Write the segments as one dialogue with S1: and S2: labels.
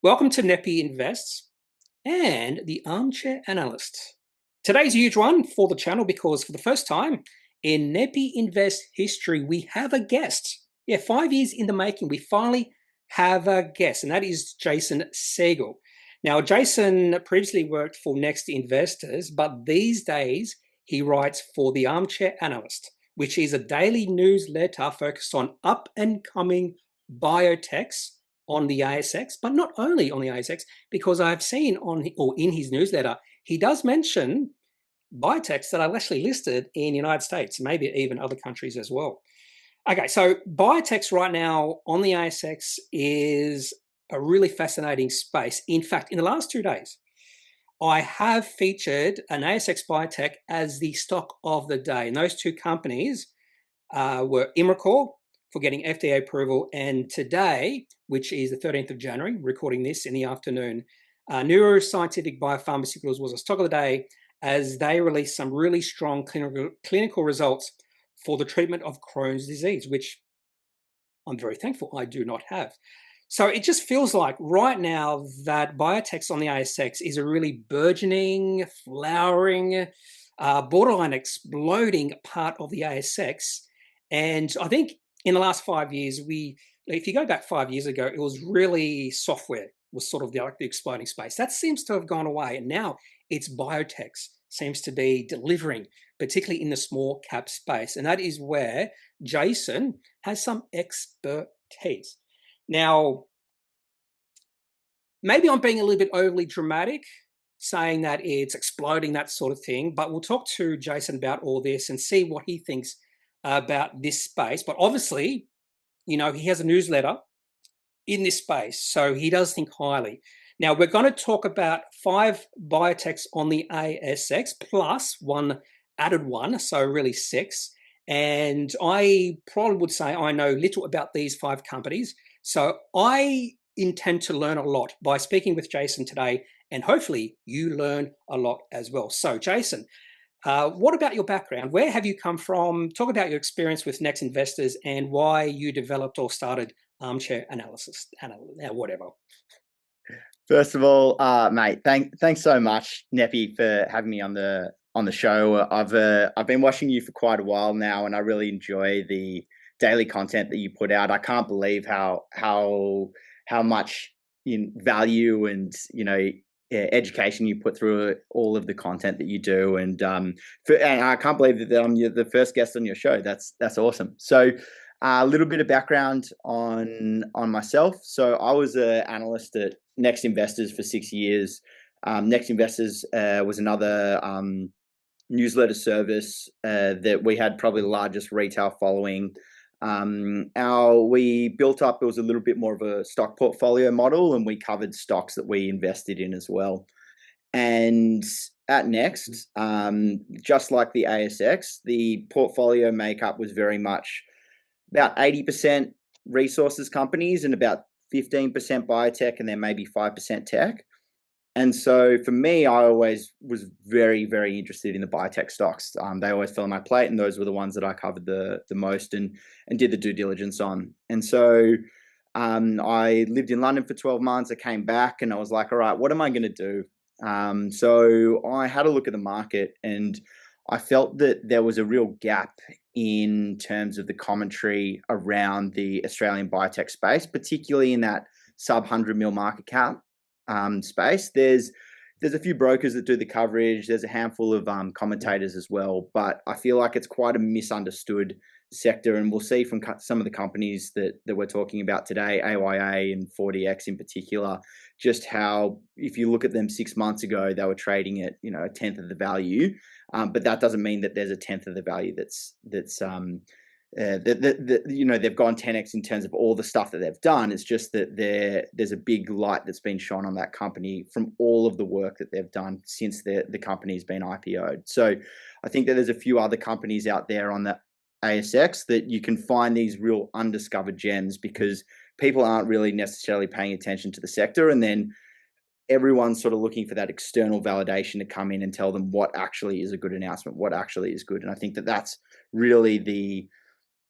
S1: Welcome to Kneppy Invests and the Armchair Analyst. Today's a huge one for the channel because for the first time in Kneppy Invest history, we have a guest. Yeah, 5 years in the making, we finally have a guest, and that is Jason Segal. Now, Jason previously worked for Next Investors, but these days he writes for the Armchair Analyst, which is a daily newsletter focused on up-and-coming biotechs on the ASX, but not only on the ASX, because I've seen on or in his newsletter, he does mention biotechs that are actually listed in the United States, maybe even other countries as well. Okay, so biotechs right now on the ASX is a really fascinating space. In fact, in the last 2 days, I have featured an ASX biotech as the stock of the day. And those two companies were Imricor for getting FDA approval, and today, which is the 13th of January, recording this in the afternoon, Neuroscientific Biopharmaceuticals was a stock of the day as they released some really strong clinical results for the treatment of Crohn's disease, which I'm very thankful I do not have. So it just feels like right now that biotechs on the ASX is a really burgeoning, flowering, borderline exploding part of the ASX. And I think in the last 5 years, if you go back 5 years ago, it was really software was sort of the exploding space. That seems to have gone away. And now it's biotechs seems to be delivering, particularly in the small cap space. And that is where Jason has some expertise. Now, maybe I'm being a little bit overly dramatic, saying that it's exploding, that sort of thing, but we'll talk to Jason about all this and see what he thinks about this space. But obviously, he has a newsletter in this space, so he does think highly. Now, we're going to talk about 5 biotechs on the ASX plus one added one, so really 6. And I probably would say I know little about these 5 companies. So I intend to learn a lot by speaking with Jason today, and hopefully you learn a lot as well. So Jason, what about your background? Where have you come from? Talk about your experience with Next Investors and why you developed or started Armchair Analysis, whatever.
S2: First of all, mate, thanks so much, Kneppy, for having me on the show. I've been watching you for quite a while now, and I really enjoy the daily content that you put out. I can't believe how much value and education you put through all of the content that you do, and I can't believe that I'm the first guest on your show. That's awesome. So a little bit of background on myself. So I was an analyst at Next Investors for 6 years. Next Investors was another newsletter service that we had probably the largest retail following. We built up, it was a little bit more of a stock portfolio model, and we covered stocks that we invested in as well. And at Next, just like the ASX, the portfolio makeup was very much about 80% resources companies and about 15% biotech, and then maybe 5% tech. And so for me, I always was very, very interested in the biotech stocks. They always fell on my plate, and those were the ones that I covered the most and did the due diligence on. And so I lived in London for 12 months. I came back and I was like, all right, what am I going to do? So I had a look at the market, and I felt that there was a real gap in terms of the commentary around the Australian biotech space, particularly in that sub 100 mil market cap space. There's a few brokers that do the coverage. There's a handful of commentators as well, but I feel like it's quite a misunderstood sector, and we'll see from some of the companies that we're talking about today, AYA and 40X in particular, just how if you look at them 6 months ago, they were trading at a tenth of the value, but that doesn't mean that there's a tenth of the value that's they've gone 10x in terms of all the stuff that they've done. It's just that there's a big light that's been shone on that company from all of the work that they've done since the company's been IPO'd. So I think that there's a few other companies out there on the ASX that you can find these real undiscovered gems because people aren't really necessarily paying attention to the sector, and then everyone's sort of looking for that external validation to come in and tell them what actually is a good announcement, what actually is good. And I think that that's really the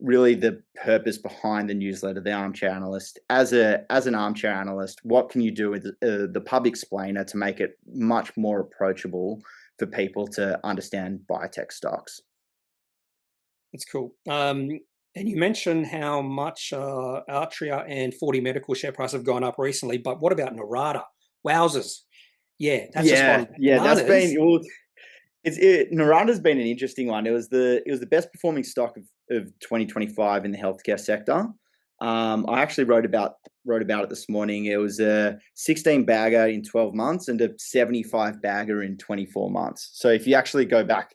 S2: really the purpose behind the newsletter, the Armchair Analyst. As an armchair analyst, what can you do with the pub explainer to make it much more approachable for people to understand biotech stocks?
S1: That's cool. And you mentioned how much Artrya and 40 Medical share price have gone up recently, but what about Nyrada? Wowzers. Yeah, that's just
S2: Yeah,
S1: gone
S2: yeah, that's
S1: bananas.
S2: been well, Nyrada's been an interesting one. It was the best performing stock of 2025 in the healthcare sector. I actually wrote about it this morning. It was a 16 bagger in 12 months and a 75 bagger in 24 months. So if you actually go back,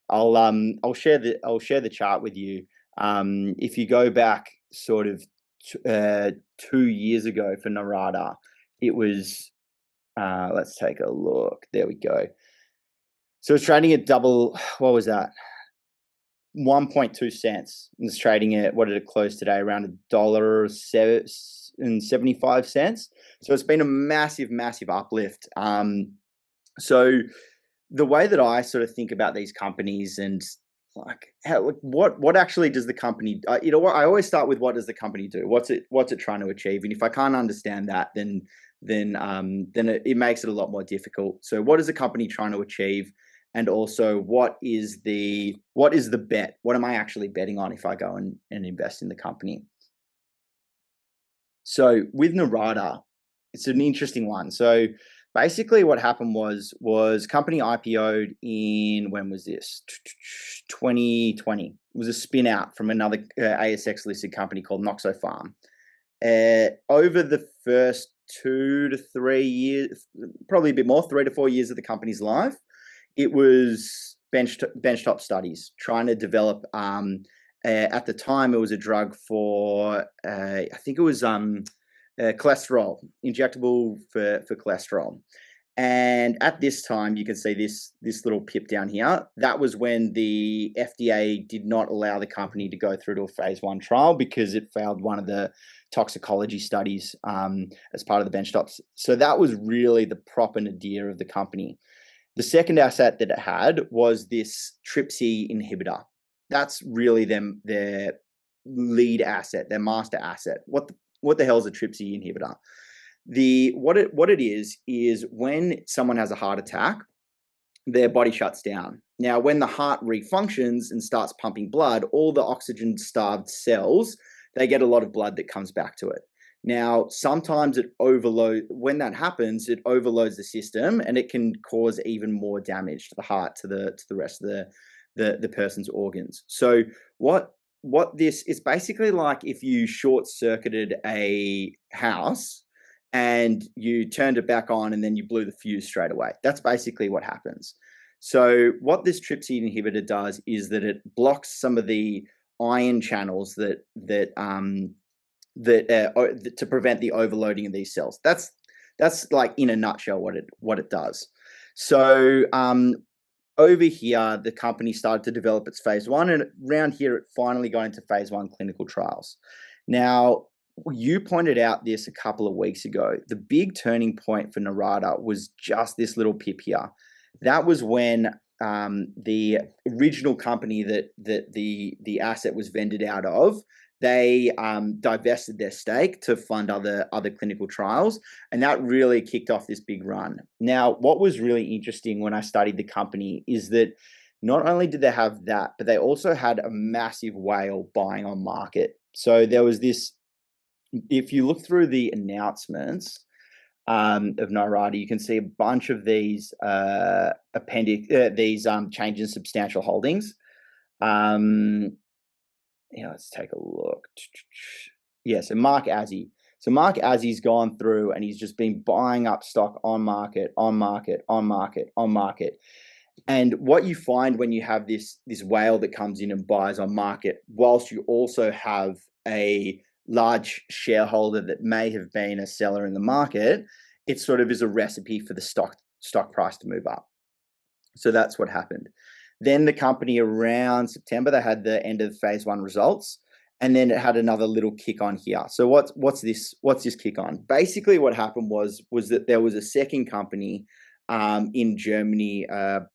S2: I'll share the chart with you. If you go back sort of 2 years ago for Nyrada, it was let's take a look. There we go. So it's trading at double. What was that? 1.2 cents. It's trading at, what did it close today? Around $1.75. So it's been a massive, massive uplift. So the way that I sort of think about these companies and like what actually does the company, I always start with, what does the company do? What's it trying to achieve? And if I can't understand that, then it makes it a lot more difficult. So what is the company trying to achieve? And also, what is the bet? What am I actually betting on if I go and invest in the company? So with Nyrada, it's an interesting one. So basically what happened was company IPO'd in, when was this? 2020. It was a spin out from another ASX listed company called Noxopharm. Over the first 2 to 3 years, probably a bit more, 3 to 4 years of the company's life, it was benchtop studies trying to develop. At the time, it was a drug for I think it was cholesterol, injectable for cholesterol. And at this time, you can see this little pip down here. That was when the FDA did not allow the company to go through to a phase 1 trial because it failed one of the toxicology studies as part of the benchtops. So that was really the proper nadir of the company. The second asset that it had was this TRPC inhibitor. That's really their lead asset, their master asset. What the hell is a TRPC inhibitor? What it is when someone has a heart attack, their body shuts down. Now, when the heart refunctions and starts pumping blood, all the oxygen-starved cells, they get a lot of blood that comes back to it. Now, sometimes when that happens, it overloads the system and it can cause even more damage to the heart, to the rest of the person's organs. So what this is basically like if you short-circuited a house and you turned it back on and then you blew the fuse straight away. That's basically what happens. So what this TRPC inhibitor does is that it blocks some of the ion channels that to prevent the overloading of these cells. That's like in a nutshell what it does. So over here, the company started to develop its phase 1, and around here, it finally got into phase 1 clinical trials. Now, you pointed out this a couple of weeks ago. The big turning point for Nyrada was just this little pip here. That was when the original company that the asset was vended out of, they divested their stake to fund other clinical trials, and that really kicked off this big run. Now, what was really interesting when I studied the company is that not only did they have that, but they also had a massive whale buying on market. So there was this, if you look through the announcements of Nyrada, you can see a bunch of these change in substantial holdings. Let's take a look. Yeah, so Mark Azzi. So Mark Azzi's gone through and he's just been buying up stock on market, on market, on market, on market. And what you find when you have this whale that comes in and buys on market, whilst you also have a large shareholder that may have been a seller in the market, it sort of is a recipe for the stock price to move up. So that's what happened. Then the company around September, they had the end of the phase 1 results, and then it had another little kick on here. So what's this kick on? Basically, what happened was that there was a second company in Germany. Can't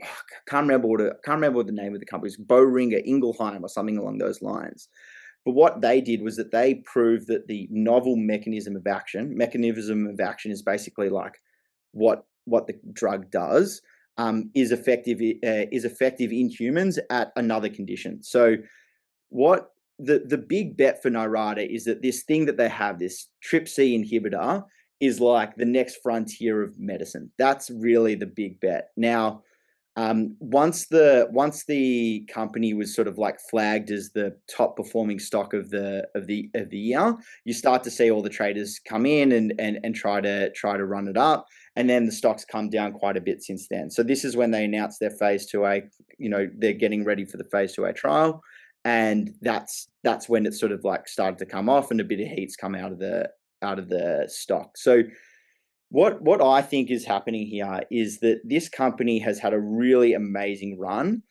S2: remember what the name of the company is. Boehringer Ingelheim or something along those lines. But what they did was that they proved that the novel mechanism of action is basically like what the drug does, is effective in humans at another condition. So what the big bet for Nyrada is that this thing that they have, this TRPC inhibitor, is like the next frontier of medicine. That's really the big bet. Now, once the company was sort of like flagged as the top performing stock of the year, you start to see all the traders come in and try to run it up, and then the stocks come down quite a bit since then. So this is when they announced their phase 2A. They're getting ready for the phase 2A trial, and that's when it sort of like started to come off, and a bit of heat's come out of the stock. So what I think is happening here is that this company has had a really amazing run.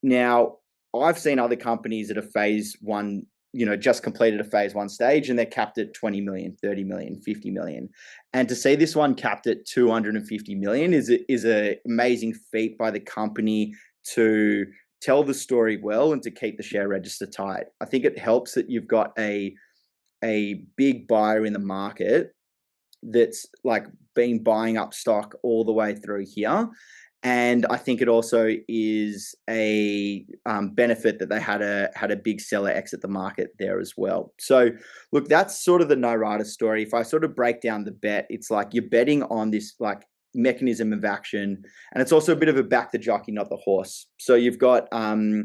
S2: Now, I've seen other companies that are phase 1, just completed a phase 1 stage, and they're capped at 20 million, 30 million, 50 million. And to see this one capped at 250 million is an amazing feat by the company to tell the story well and to keep the share register tight. I think it helps that you've got a big buyer in the market that's like been buying up stock all the way through here. And I think it also is a benefit that they had a big seller exit the market there as well. So look, that's sort of the Nyrada story. If I sort of break down the bet, it's like you're betting on this like mechanism of action, and it's also a bit of a back the jockey, not the horse. So you've got the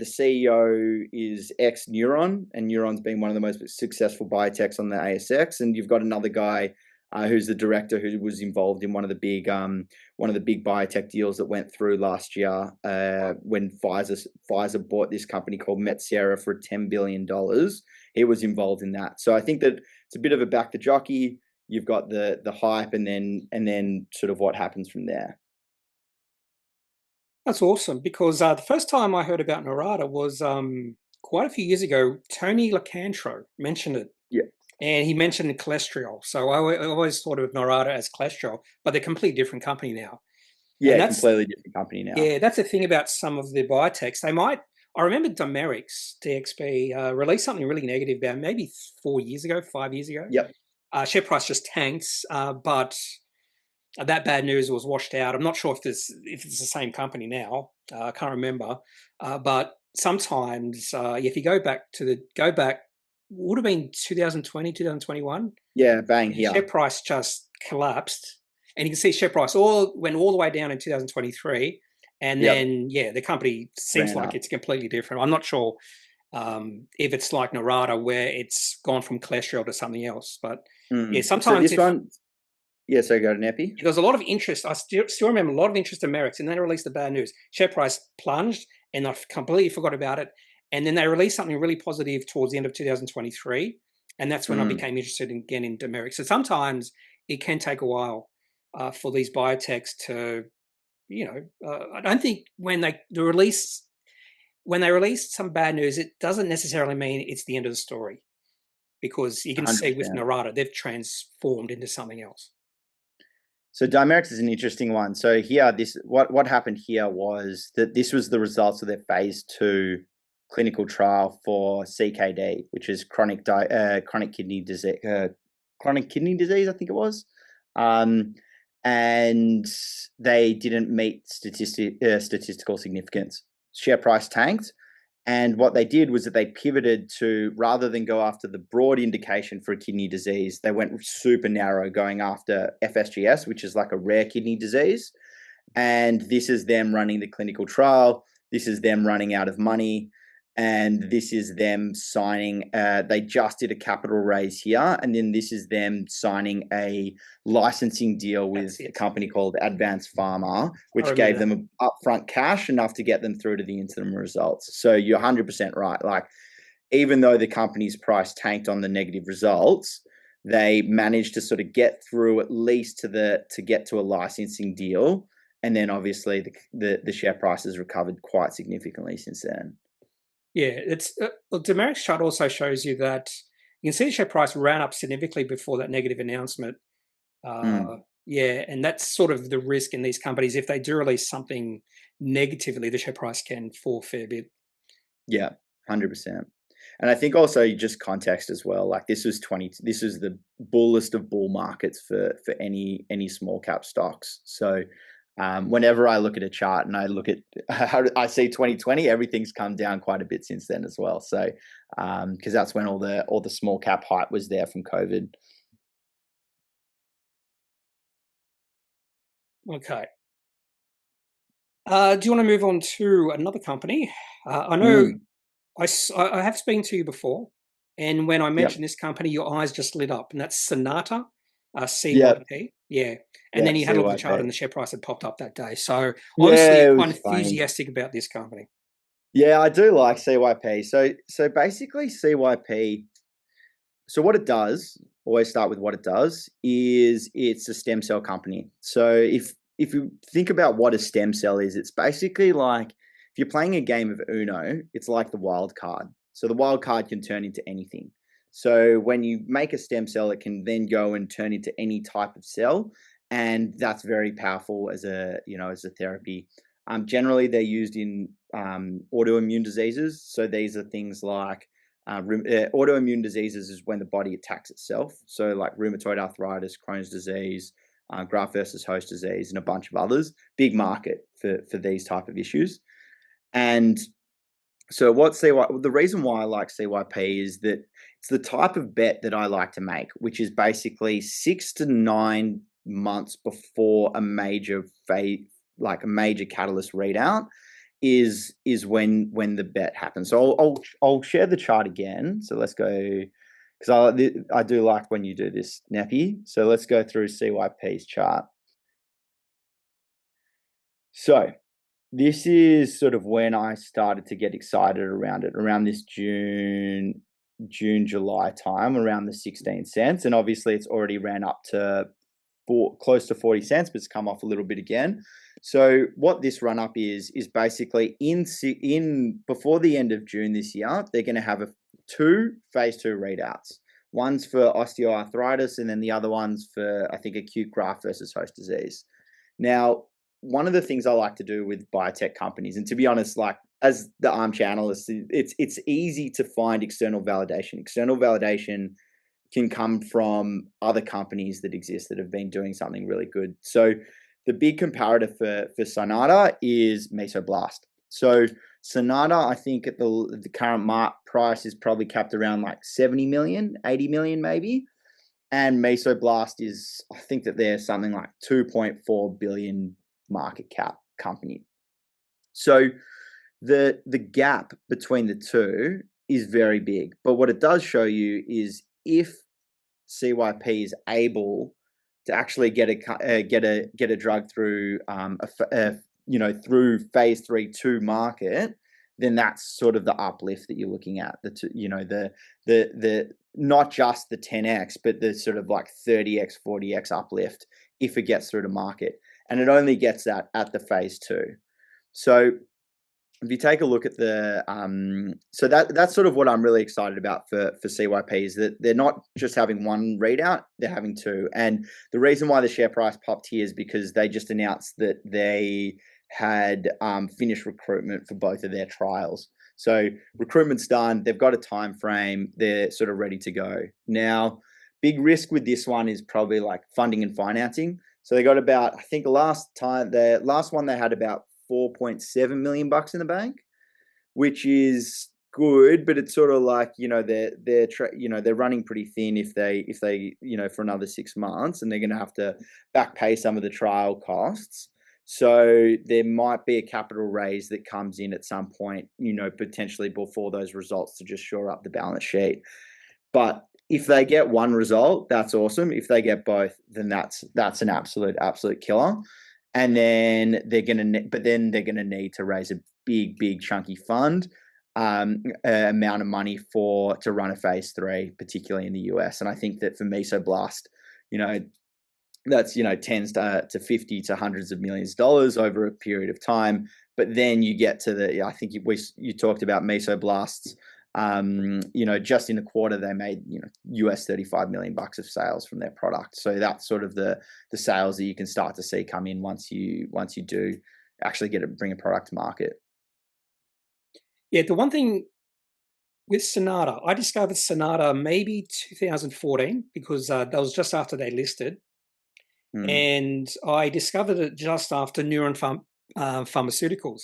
S2: CEO is ex-Neuron, and Neuron's been one of the most successful biotechs on the ASX. And you've got another guy who's the director, who was involved in one of the big biotech deals that went through last year when Pfizer bought this company called Metsera for $10 billion. He was involved in that. So I think that it's a bit of a back the jockey. You've got the hype, and then sort of what happens from there.
S1: That's awesome, because the first time I heard about Nyrada was quite a few years ago. Tony Locantro mentioned it.
S2: Yeah.
S1: And he mentioned cholesterol. So I always thought of Nyrada as cholesterol, but they're a completely different company now.
S2: Yeah, completely different company now.
S1: Yeah, that's the thing about some of the biotechs. I remember Dimerix, DXB, released something really negative about maybe 5 years ago.
S2: Yep.
S1: Share price just tanked, but that bad news was washed out. I'm not sure if it's the same company now. I can't remember. But sometimes if you go back, would have been 2020, 2021.
S2: Yeah, bang,
S1: yeah. Share price just collapsed. And you can see share price went all the way down in 2023. And then, the company seems like it's completely different. I'm not sure if it's like Nyrada, where it's gone from cholesterol to something else. But sometimes
S2: so go to Kneppy.
S1: There was a lot of interest. I still remember a lot of interest in Dimerix, and then they released the bad news. Share price plunged, and I completely forgot about it. And then they released something really positive towards the end of 2023, and that's when I became interested again in Dimerix. So sometimes it can take a while for these biotechs to, I don't think when they release some bad news, it doesn't necessarily mean it's the end of the story, because you can 100%. See with Nyrada, they've transformed into something else.
S2: So Dimerix is an interesting one. So here, what happened here was that this was the results of their phase 2 clinical trial for CKD, which is chronic kidney disease. Chronic kidney disease, I think it was. And they didn't meet statistical significance. Share price tanked. And what they did was that they pivoted to, rather than go after the broad indication for a kidney disease, they went super narrow, going after FSGS, which is like a rare kidney disease. And this is them running the clinical trial. This is them running out of money. And this is them signing, they just did a capital raise here. And then this is them signing a licensing deal with a company called Advanced Pharma, which gave them upfront cash enough to get them through to the interim results. So you're 100% right. Like, even though the company's price tanked on the negative results, they managed to sort of get through at least to get to a licensing deal. And then obviously the share price has recovered quite significantly since then.
S1: Yeah, it's Dimerix chart also shows you that you can see the share price ran up significantly before that negative announcement. Yeah, and that's sort of the risk in these companies. If they do release something negatively, the share price can fall a fair bit.
S2: Yeah, 100%. And I think also just context as well. Like this was the bullest of bull markets for any small cap stocks. So whenever I look at a chart and I look at I see 2020, everything's come down quite a bit since then as well. So because that's when all the small cap hype was there from COVID.
S1: Okay. Do you want to move on to another company? I know
S2: Mm,
S1: I have spoken to you before, and when I
S2: yep.
S1: mentioned this company, your eyes just lit up, and that's Cynata,
S2: Yep.
S1: CYP. Yeah. And then
S2: Yep.
S1: you had a look at the chart,
S2: CYP.
S1: and the share price had popped up that day. So obviously,
S2: Yeah,
S1: you're
S2: it
S1: quite
S2: was funny.
S1: enthusiastic about this company.
S2: Yeah, I do like CYP. So basically CYP. So what it does, always start with what it does, is it's a stem cell company. So if you think about what a stem cell is, it's basically like if you're playing a game of Uno, it's like the wild card. So the wild card can turn into anything. So when you make a stem cell, it can then go and turn into any type of cell, and that's very powerful as a therapy. Generally, they're used in autoimmune diseases. So these are things like autoimmune diseases is when the body attacks itself. So like rheumatoid arthritis, Crohn's disease, graft versus host disease, and a bunch of others. Big market for these type of issues. And so the reason why I like CYP is that it's the type of bet that I like to make, which is basically 6 to 9 months before a major like a major catalyst readout is when the bet happens. So I'll share the chart again. So let's go because I do like when you do this, Kneppy. So let's go through CYP's chart. So this is sort of when I started to get excited around it, around this July time, around the 16 cents. And obviously it's already ran up to close to 40 cents, but it's come off a little bit again. So what this run up is basically in before the end of June this year, they're going to have two phase 2 readouts. One's for osteoarthritis, and then the other one's for, I think, acute graft versus host disease. Now, one of the things I like to do with biotech companies, and to be honest, like as the Armchair Analyst, it's easy to find external validation. External validation can come from other companies that exist that have been doing something really good. So the big comparator for Cynata is Mesoblast. So Cynata, I think at the current market price is probably capped around like 70 million, 80 million maybe. And Mesoblast is, I think that they're something like 2.4 billion market cap company. So the gap between the two is very big. But what it does show you is if CYP is able to actually get a drug through through phase 3 to market, then that's sort of the uplift that you're looking at. The not just the 10x, but the sort of like 30x, 40x uplift if it gets through to market, and it only gets that at the phase 2. So if you take a look at so that's sort of what I'm really excited about for CYP is that they're not just having one readout, they're having two. And the reason why the share price popped here is because they just announced that they had finished recruitment for both of their trials. So recruitment's done, they've got a time frame, they're sort of ready to go. Now, big risk with this one is probably like funding and financing. So they got about, I think the last one they had about 4.7 million bucks in the bank, which is good, but it's sort of like they're running pretty thin if they for another 6 months, and they're going to have to back pay some of the trial costs. So there might be a capital raise that comes in at some point, potentially before those results to just shore up the balance sheet. But if they get one result, that's awesome. If they get both, then that's an absolute killer. And then they're gonna need to raise a big chunky fund amount of money to run a phase 3, particularly in the US. And I think that for Mesoblast, that's tens to 50 to hundreds of millions of dollars over a period of time. But then you get to I think you talked about Mesoblast's. Just in a quarter, they made US 35 million bucks of sales from their product. So that's sort of the sales that you can start to see come in once you do actually bring a product to market.
S1: Yeah, the one thing with Cynata, I discovered Cynata maybe 2014 because that was just after they listed. And I discovered it just after Pharmaceuticals.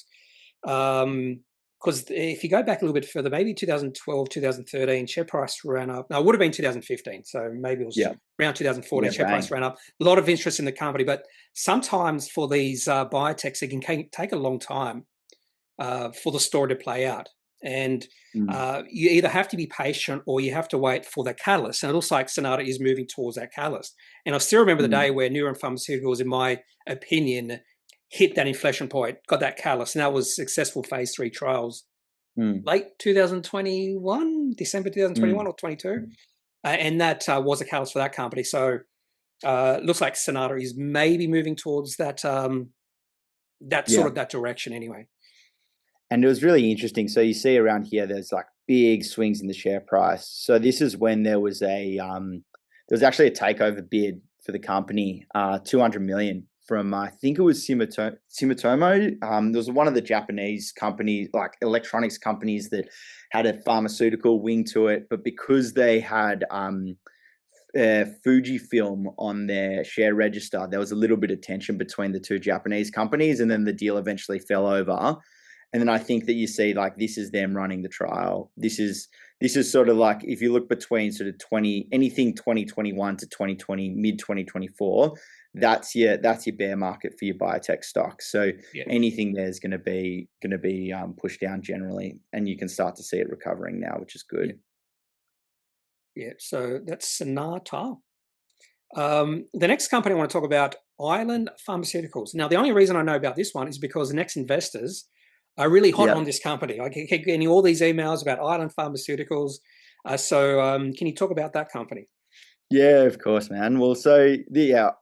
S1: Because if you go back a little bit further, maybe 2012, 2013, share price ran up. No, it would have been 2015. So maybe it was around 2014, share price ran up. A lot of interest in the company. But sometimes for these biotechs, it can take a long time for the story to play out. And you either have to be patient or you have to wait for the catalyst. And it looks like Cynata is moving towards that catalyst. And I still remember the day where Nyrada Pharmaceuticals, in my opinion, hit that inflection point, got that catalyst. And that was successful phase 3 trials late 2021, December 2021 or 22. And that was a catalyst for that company. So it looks like Cynata is maybe moving towards that, sort of that direction anyway.
S2: And it was really interesting. So you see around here, there's like big swings in the share price. So this is when there was actually a takeover bid for the company, 200 million from, I think it was Sumitomo. There was one of the Japanese companies, like electronics companies, that had a pharmaceutical wing to it. But because they had Fujifilm on their share register, there was a little bit of tension between the two Japanese companies, and then the deal eventually fell over. And then I think that you see, like, this is them running the trial. This is sort of like, if you look between sort of 2021 to 2020, mid 2024, that's your bear market for your biotech stocks. So anything there is going to be pushed down generally, and you can start to see it recovering now, which is good.
S1: Yeah. So that's Cynata. The next company I want to talk about, Island Pharmaceuticals. Now, the only reason I know about this one is because the next investors are really hot on this company. I keep getting all these emails about Island Pharmaceuticals. Can you talk about that company?
S2: Yeah, of course, man. Well, so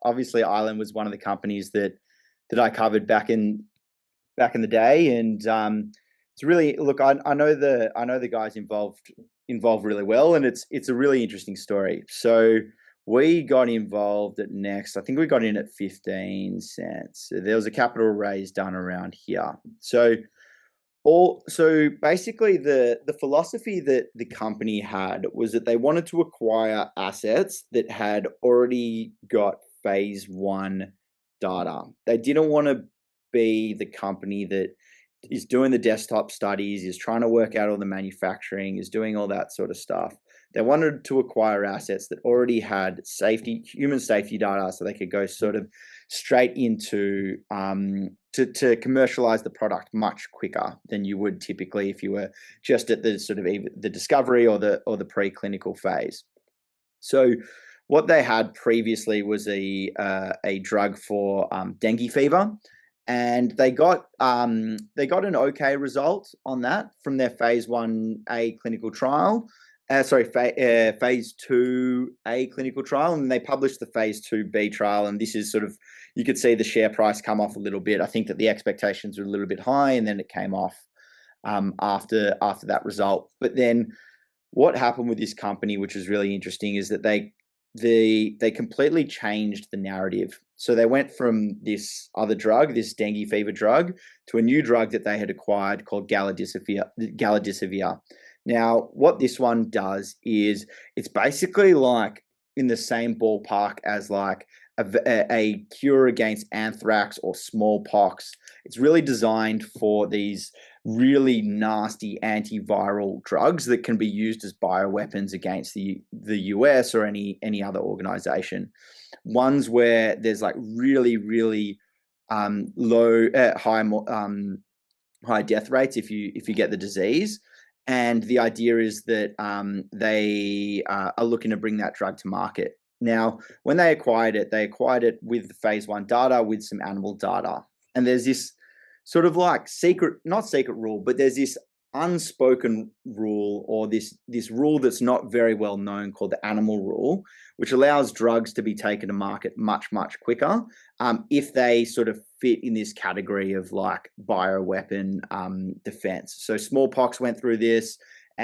S2: obviously Island was one of the companies that I covered back in the day, and it's really, look, I know the guys involved really well, and it's a really interesting story. So we got involved at Next. I think we got in at 15 cents. There was a capital raise done around here. So basically the philosophy that the company had was that they wanted to acquire assets that had already got phase 1 data. They didn't want to be the company that is doing the desktop studies, is trying to work out all the manufacturing, is doing all that sort of stuff. They wanted to acquire assets that already had human safety data, so they could go sort of straight into to commercialize the product much quicker than you would typically if you were just at the sort of the discovery or the preclinical phase. So what they had previously was a drug for dengue fever, and they got an okay result on that from their phase 1A clinical trial. Phase 2A clinical trial, and they published the phase 2B trial. And this is sort of, you could see the share price come off a little bit. I think that the expectations were a little bit high, and then it came off after that result. But then what happened with this company, which is really interesting, is that they completely changed the narrative. So they went from this other drug, this dengue fever drug, to a new drug that they had acquired called galidesivir. Now, what this one does is it's basically like in the same ballpark as like a cure against anthrax or smallpox. It's really designed for these really nasty antiviral drugs that can be used as bioweapons against the US or any other organization. Ones where there's like really, really high death rates if you get the disease. And the idea is that they are looking to bring that drug to market. Now, when they acquired it with the phase 1 data, with some animal data. And there's this sort of like not secret rule, but there's this unspoken rule, or this rule that's not very well known, called the animal rule, which allows drugs to be taken to market much, much quicker if they sort of fit in this category of like bioweapon defense. So smallpox went through this,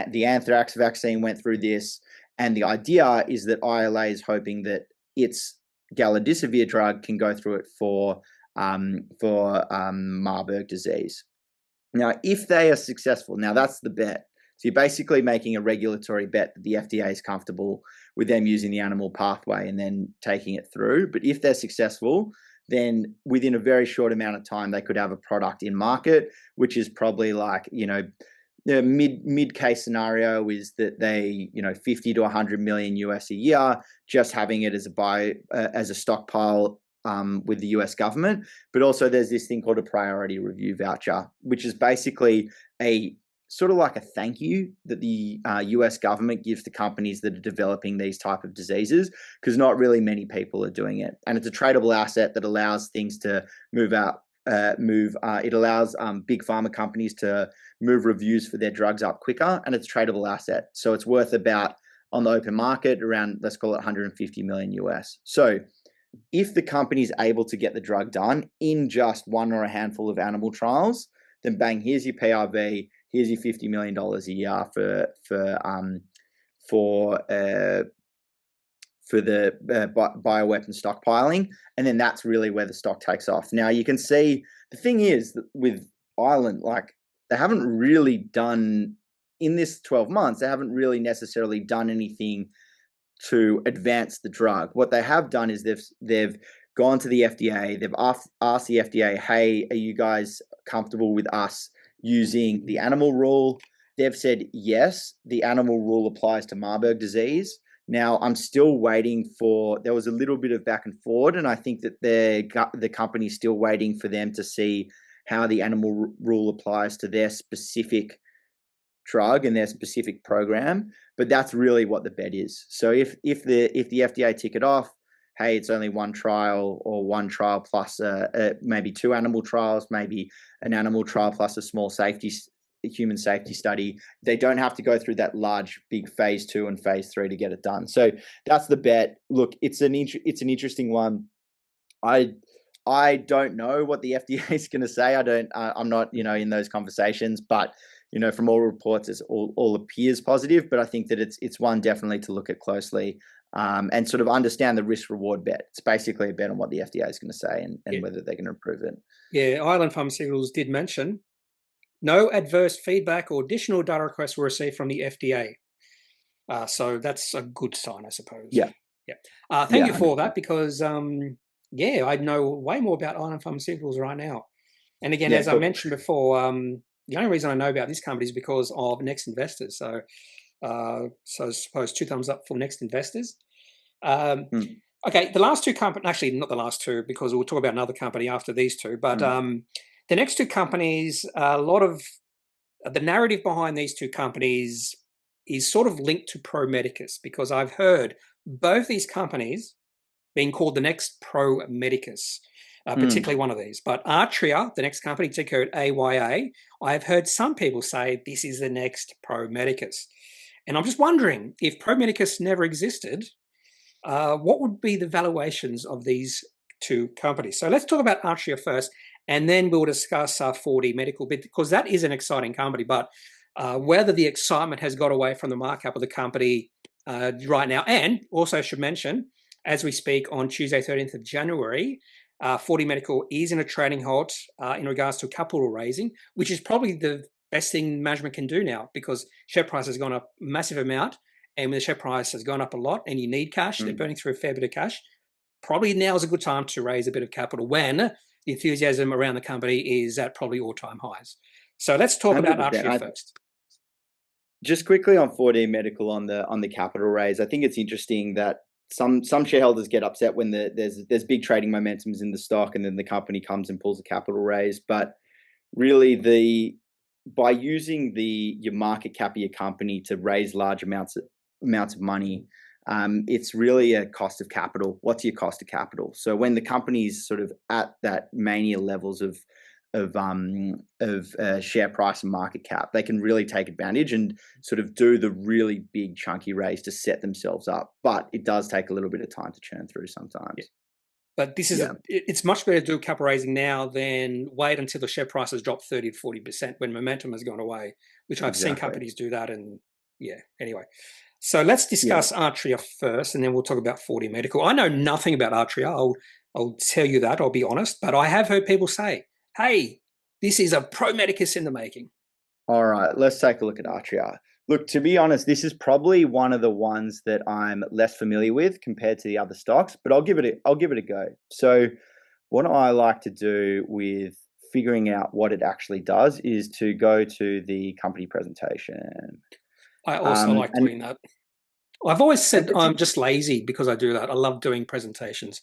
S2: the anthrax vaccine went through this, and the idea is that ILA is hoping that its galidesivir drug can go through it for Marburg disease. Now, if they are successful, now that's the bet. So you're basically making a regulatory bet that the FDA is comfortable with them using the animal pathway and then taking it through. But if they're successful, then within a very short amount of time, they could have a product in market, which is probably like, the mid case scenario is that they, 50 to 100 million US a year, just having it as a stockpile with the US government. But also there's this thing called a priority review voucher, which is basically a sort of like a thank you that the US government gives to companies that are developing these type of diseases, because not really many people are doing it. And it's a tradable asset that allows things to move out. It allows big pharma companies to move reviews for their drugs up quicker, and it's a tradable asset. So it's worth about, on the open market, around, let's call it 150 million US. So if the company is able to get the drug done in just one or a handful of animal trials, then bang, here's your PRV, here's your $50 million a year for the bioweapon stockpiling, and then that's really where the stock takes off. Now you can see the thing is that with Ireland, like, they haven't really done, in this 12 months, they haven't really necessarily done anything to advance the drug. What they have done is they've gone to the FDA, they've asked the FDA, hey, are you guys comfortable with us using the animal rule? They've said yes, the animal rule applies to Marburg disease. Now, I'm still waiting there was a little bit of back and forward, and I think that the company's still waiting for them to see how the animal rule applies to their specific drug and their specific program. But that's really what the bet is. So if the FDA tick it off, hey, it's only one trial, or one trial plus maybe two animal trials, maybe an animal trial plus a small human safety study. They don't have to go through that large, big phase 2 and phase 3 to get it done. So that's the bet. Look, it's an interesting one. I don't know what the FDA is going to say. I'm not, in those conversations, but, from all reports, it all appears positive. But I think that it's one definitely to look at closely, and sort of understand the risk reward bet. It's basically a bet on what the FDA is going to say and whether they're going to approve it.
S1: Yeah, Ireland Pharmaceuticals did mention no adverse feedback or additional data requests were received from the FDA. So that's a good sign, I suppose.
S2: Yeah.
S1: Thank you for that, because I know way more about Ireland Pharmaceuticals right now. And again, as I mentioned before, the only reason I know about this company is because of Next Investors. So I suppose 2 thumbs up for Next Investors. Okay, the last two companies, actually not the last two, because we'll talk about another company after these two, but the next two companies, a lot of the narrative behind these two companies is sort of linked to Pro Medicus, because I've heard both these companies being called the next Pro Medicus, particularly one of these. But Artrya, the next company, ticker AYA, I've heard some people say this is the next Pro Medicus. And I'm just wondering, if Pro Medicus never existed, what would be the valuations of these two companies? So let's talk about Artrya first, and then we'll discuss 4D Medical, because that is an exciting company. But whether the excitement has got away from the market cap of the company right now, and also should mention, as we speak on Tuesday, 13th of January, 4D Medical is in a trading halt in regards to capital raising, which is probably the best thing management can do now, because share price has gone up a massive amount. And when the share price has gone up a lot and you need cash, they're burning through a fair bit of cash, probably now is a good time to raise a bit of capital when the enthusiasm around the company is at probably all-time highs. So let's talk about Artrya first.
S2: Just quickly on 4D Medical on the capital raise, I think it's interesting that some shareholders get upset when there's big trading momentums in the stock and then the company comes and pulls a capital raise. But really, by using your market cap of your company to raise large amounts of money, it's really a cost of capital. What's your cost of capital? So when the company's sort of at that mania levels of share price and market cap, they can really take advantage and sort of do the really big chunky raise to set themselves up. But it does take a little bit of time to churn through sometimes.
S1: But this is it's much better to do capital raising now than wait until the share price has dropped 30 to 40% when momentum has gone away, which I've seen companies do that. And anyway. So let's discuss Artrya first, and then we'll talk about 4D Medical. I know nothing about Artrya. I'll tell you that. I'll be honest. But I have heard people say, hey, this is a Pro Medicus in the making.
S2: All right, let's take a look at Artrya. Look, to be honest, this is probably one of the ones that I'm less familiar with compared to the other stocks, but I'll give it a go. So, what I like to do with figuring out what it actually does is to go to the company presentation.
S1: I also like
S2: And
S1: doing that. I've always
S2: and
S1: said I'm just lazy because I do that. I love doing presentations,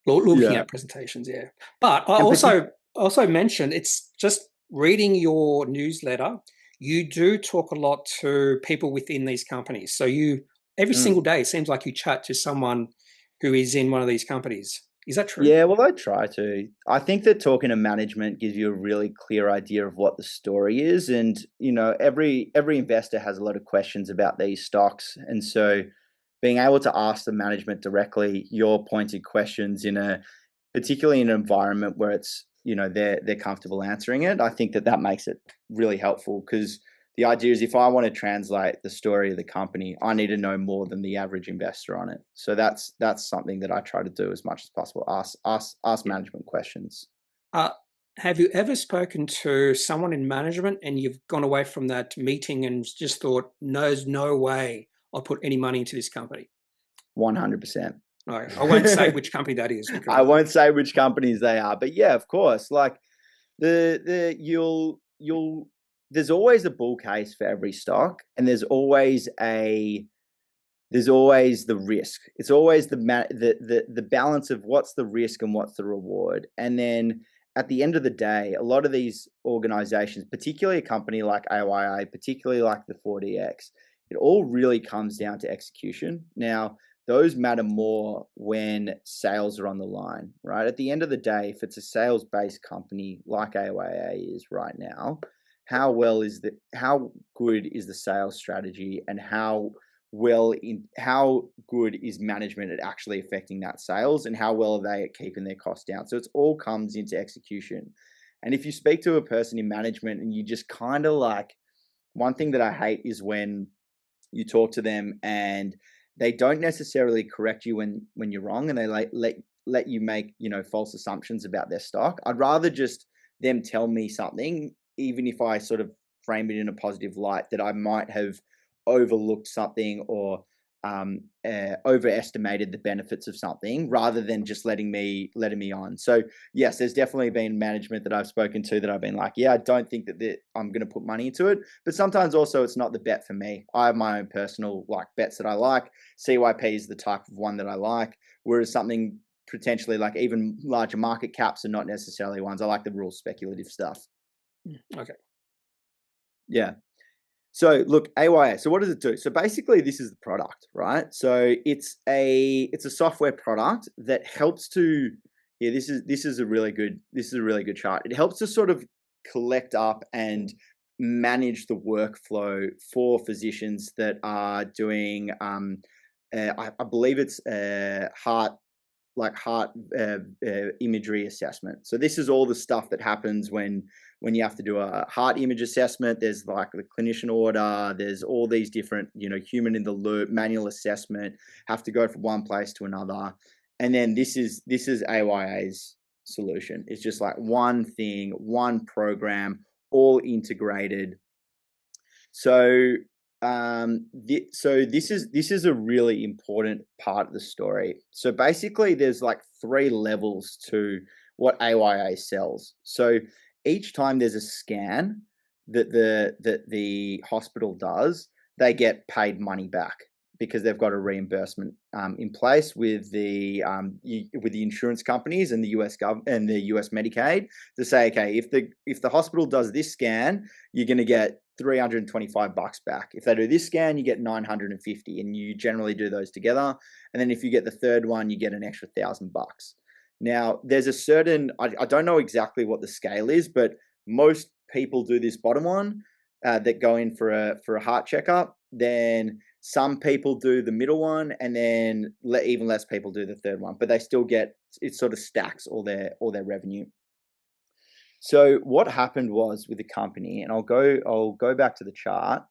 S1: looking
S2: yeah,
S1: at presentations. Yeah, but I
S2: and
S1: also mentioned it's just reading your newsletter. You do talk a lot to people within these companies. So you every single day it seems like you chat to someone who is in one of these companies. Is that true?
S2: yeah, well, I try to. I think that talking to management gives you a really clear idea of what the story is, and every investor has a lot of questions about these stocks, and so being able to ask the management directly your pointed questions particularly in an environment where it's they're comfortable answering it, I think that makes it really helpful because the idea is if I want to translate the story of the company, I need to know more than the average investor on it. So that's something that I try to do as much as possible. Ask
S1: Yeah.
S2: management questions.
S1: Uh, have you ever spoken to someone in management and you've gone away from that meeting and just thought, there's no way I'll put any money into this company?
S2: 100%.
S1: I won't say which company that is
S2: I
S1: because
S2: won't say which companies they are, but yeah, of course. Like the you'll there's always a bull case for every stock, and there's always the risk. It's always the balance of what's the risk and what's the reward. And then at the end of the day, a lot of these organizations, particularly a company like AYA, particularly like the 4DX, it all really comes down to execution. Now, those matter more when sales are on the line, right? At the end of the day, if it's a sales-based company like AYA is right now, how good is the sales strategy and how good is management at actually affecting that sales and how well are they at keeping their costs down. So it's all comes into execution. And if you speak to a person in management and you just kind of like, one thing that I hate is when you talk to them and they don't necessarily correct you when you're wrong, and they let you make false assumptions about their stock. I'd rather just them tell me something, even if I sort of frame it in a positive light, that I might have overlooked something or overestimated the benefits of something, rather than just letting me on. So yes, there's definitely been management that I've spoken to that I've been like, yeah, I don't think that I'm going to put money into it. But sometimes also it's not the bet for me. I have my own personal like bets that I like. CYP is the type of one that I like, whereas something potentially like even larger market caps are not necessarily ones. I like the real speculative stuff.
S1: okay,
S2: Yeah. So look, AYA. So what does it do? So basically, this is the product, right? So it's a software product that helps to. Yeah, this is a really good chart. It helps to sort of collect up and manage the workflow for physicians that are doing. I believe it's heart imagery assessment. So this is all the stuff that happens when you have to do a heart image assessment. There's like the clinician order. There's all these different, human in the loop, manual assessment, have to go from one place to another. And then this is AYA's solution. It's just like one thing, one program, all integrated. So this is a really important part of the story. So basically, there's like 3 levels to what AYA sells. So each time there's a scan that the hospital does, they get paid money back because they've got a reimbursement in place with the insurance companies and the US government and the US Medicaid to say, okay, if the hospital does this scan, you're going to get $325 back. If they do this scan, you get 950, and you generally do those together. And then if you get the third one, you get an extra $1,000. Now, there's a certain I don't know exactly what the scale is, but most people do this bottom one that go in for a heart checkup. Then some people do the middle one, and then even less people do the third one. But they still get it. Sort of stacks all their revenue. So what happened was with the company, and I'll go back to the chart,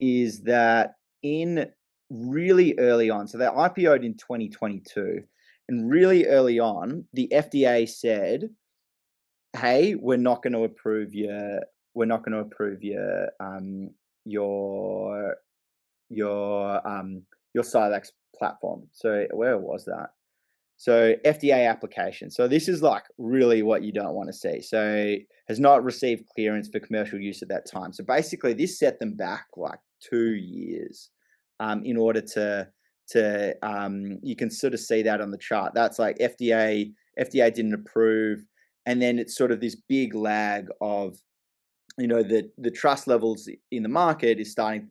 S2: is that in really early on, so they IPO'd in 2022, and really early on, the FDA said, "Hey, we're not going to approve approve your your Silex platform. So where was that? So FDA application. So this is like really what you don't want to see. So has not received clearance for commercial use at that time. So basically this set them back like 2 years in order to you can sort of see that on the chart. That's like FDA didn't approve. And then it's sort of this big lag of, the trust levels in the market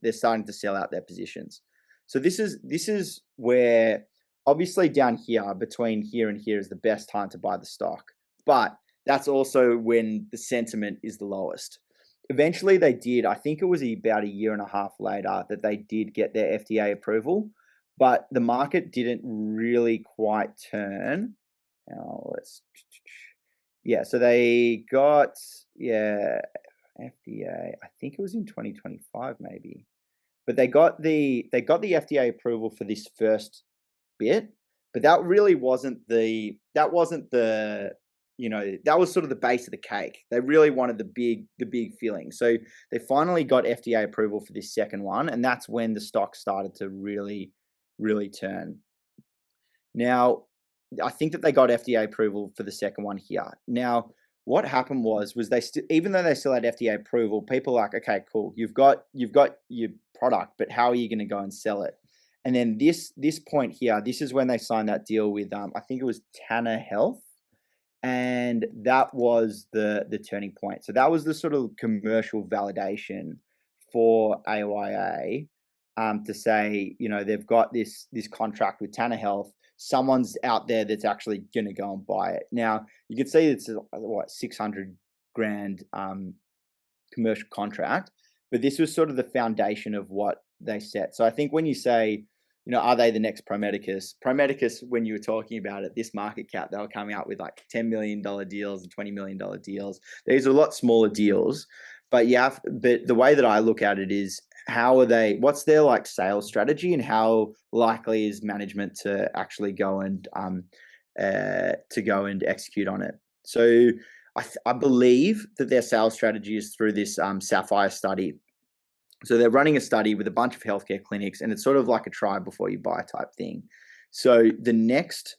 S2: they're starting to sell out their positions. So this is where obviously down here between here and here is the best time to buy the stock, but that's also when the sentiment is the lowest. Eventually they did, I think it was about a year and a half later that they did get their FDA approval, but the market didn't really quite turn. So they got, FDA, I think it was in 2025 maybe. But they got the FDA approval for this first bit, but that really wasn't the that was sort of the base of the cake. They really wanted the big filling. So they finally got FDA approval for this second one, and that's when the stock started to really turn. Now, I think that they got FDA approval for the second one here. Now, what happened was they even though they still had FDA approval, people were like, okay, cool, you've got your product, but how are you going to go and sell it? And then this point here, this is when they signed that deal with I think it was Tanner Health, and that was the turning point. So that was the sort of commercial validation for AYA to say, they've got this contract with Tanner Health. Someone's out there that's actually going to go and buy it. Now you can see it's what $600,000 commercial contract, but this was sort of the foundation of what they set. So I think when you say, are they the next Promedicus? Promedicus, when you were talking about it, this market cap, they were coming out with like $10 million deals and $20 million deals. These are a lot smaller deals, but but the way that I look at it is, what's their like sales strategy, and how likely is management to actually go and execute on it? So I believe that their sales strategy is through this Sapphire study. So they're running a study with a bunch of healthcare clinics, and it's sort of like a try before you buy type thing. So the next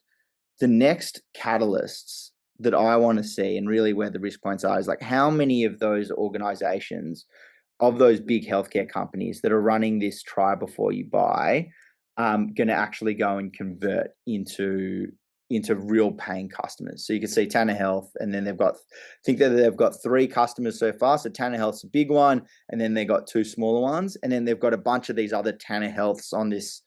S2: catalysts that I want to see, and really where the risk points are, is like how many of those organizations, of those big healthcare companies that are running this try before you buy, going to actually go and convert into real paying customers. So you can see Tanner Health, and then they've got 3 customers so far. So Tanner Health's a big one, and then they got 2 smaller ones, and then they've got a bunch of these other Tanner Healths on this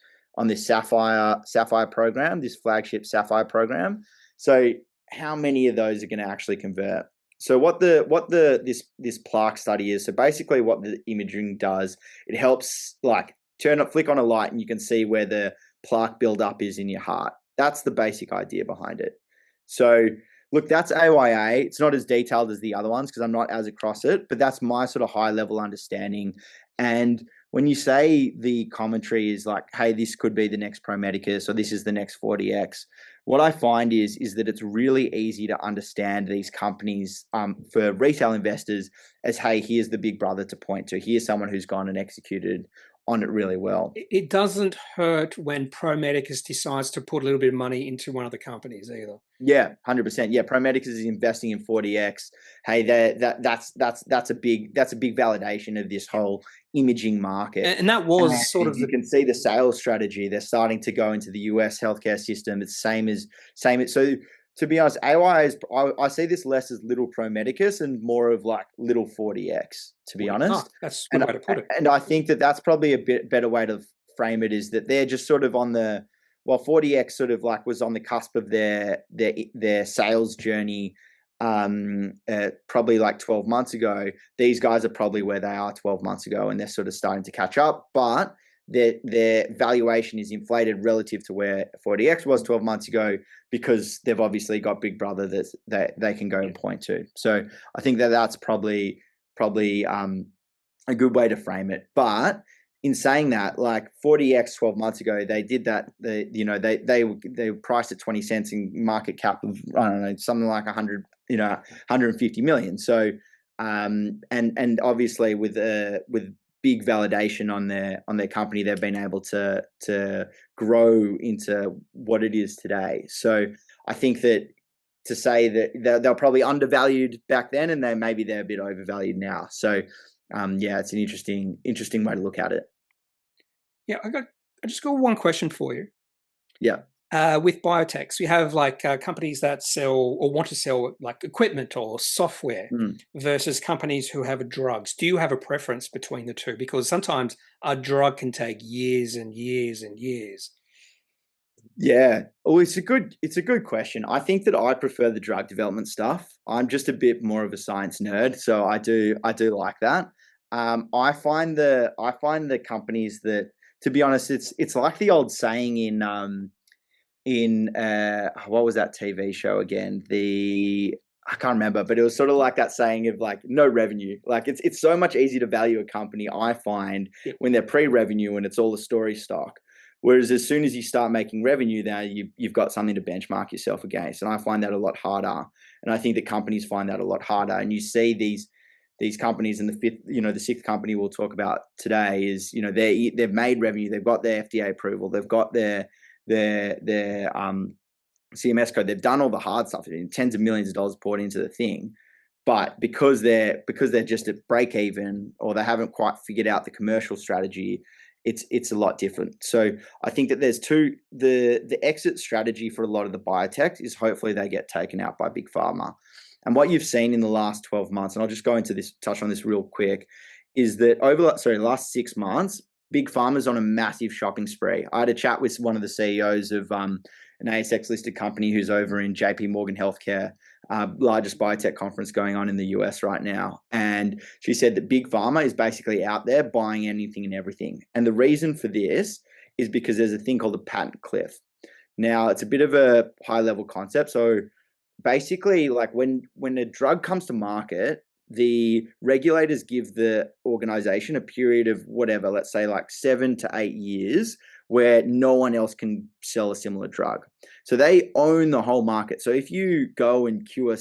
S2: Sapphire program, this flagship Sapphire program. So how many of those are going to actually convert? So what this plaque study is, so basically what the imaging does, it helps like flick on a light and you can see where the plaque buildup is in your heart. That's the basic idea behind it. So look, that's AYA. It's not as detailed as the other ones because I'm not as across it, but that's my sort of high level understanding. And when you say the commentary is like, hey, this could be the next Promedicus, or this is the next 40X, what I find is that it's really easy to understand these companies for retail investors as, hey, here's the big brother to point to. Here's someone who's gone and executed on it really well.
S1: It doesn't hurt when Promedicus decides to put a little bit of money into one of the companies either.
S2: Yeah, 100%. Yeah, Promedicus is investing in 40X. Hey, that's a big validation of this whole imaging market.
S1: And that was sort of
S2: you can see the sales strategy. They're starting to go into the US healthcare system. It's same. So to be honest, AY I see this less as little Promedicus and more of like little 40X, to be honest.
S1: That's a good way to put it.
S2: And I think that that's probably a bit better way to frame it, is that they're just sort of on the, well, 40X sort of like was on the cusp of their sales journey probably like 12 months ago. These guys are probably where they are 12 months ago, and they're sort of starting to catch up, but their valuation is inflated relative to where 40X was 12 months ago because they've obviously got Big Brother that they can go and point to. So I think that that's probably a good way to frame it. But in saying that, like 40X 12 months ago, they did that. They were priced at 20 cents in market cap of, I don't know, something like 150 million. So And obviously with big validation on their company, they've been able to grow into what it is today. So I think that to say that they're probably undervalued back then, and they're a bit overvalued now. So yeah, it's an interesting way to look at it.
S1: Yeah, I just got one question for you.
S2: Yeah.
S1: With biotechs, we have like companies that sell or want to sell like equipment or software versus companies who have drugs. Do you have a preference between the two? Because sometimes a drug can take years and years and years.
S2: Yeah. Oh, it's a good question. I think that I prefer the drug development stuff. I'm just a bit more of a science nerd, so I do like that. I find the companies that, to be honest, it's like the old saying in what was that TV show again? I can't remember, but it was sort of like that saying of like no revenue. Like it's so much easier to value a company, I find, when they're pre-revenue and it's all a story stock. Whereas as soon as you start making revenue, now you've got something to benchmark yourself against. And I find that a lot harder. And I think that companies find that a lot harder. And you see these companies, and the sixth company we'll talk about today is, they've made revenue, they've got their FDA approval, they've got their CMS code, they've done all the hard stuff, tens of millions of dollars poured into the thing. But because they're just at break even, or they haven't quite figured out the commercial strategy, it's a lot different. So I think that there's the exit strategy for a lot of the biotechs is hopefully they get taken out by big pharma. And what you've seen in the last 12 months, and I'll just touch on this real quick, is that the last 6 months, big pharma's on a massive shopping spree. I had a chat with one of the CEOs of an ASX listed company who's over in JP Morgan Healthcare, largest biotech conference going on in the US right now. And she said that big pharma is basically out there buying anything and everything. And the reason for this is because there's a thing called a patent cliff. Now, it's a bit of a high level concept. So basically, like when a drug comes to market, the regulators give the organization a period of whatever, let's say like 7 to 8 years, where no one else can sell a similar drug. So they own the whole market. So if you go and create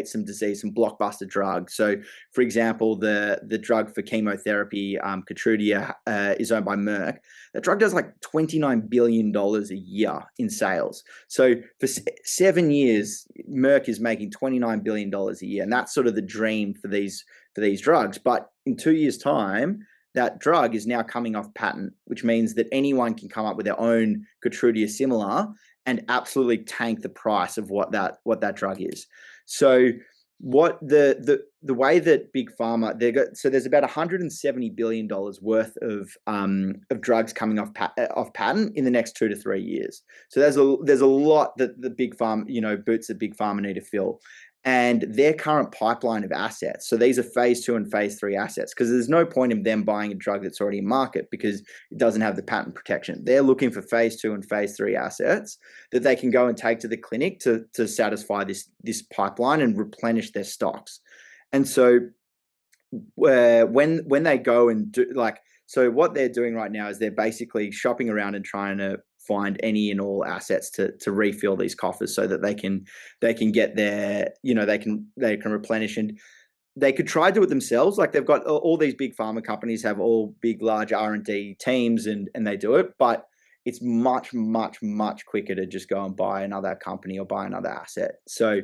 S2: some disease, some blockbuster drug. So, for example, the drug for chemotherapy, Keytruda, is owned by Merck. That drug does like $29 billion a year in sales. So for 7 years, Merck is making $29 billion a year, and that's sort of the dream for these drugs. But in 2 years' time, that drug is now coming off patent, which means that anyone can come up with their own Keytruda similar and absolutely tank the price of what that drug is. So what the way that big pharma there's about $170 billion worth of drugs coming off patent in the next 2 to 3 years. So there's a lot that the big pharma, boots that big pharma need to fill. And their current pipeline of assets. So these are phase 2 and phase 3 assets, because there's no point in them buying a drug that's already in market because it doesn't have the patent protection. They're looking for phase 2 and phase 3 assets that they can go and take to the clinic to satisfy this pipeline and replenish their stocks. And so when they go and do so what they're doing right now is they're basically shopping around and trying to find any and all assets to refill these coffers so that they can get their, they can replenish. And they could try to do it themselves. Like, they've got all these big pharma companies have all big, large R&D teams and they do it, but it's much, much, much quicker to just go and buy another company or buy another asset. So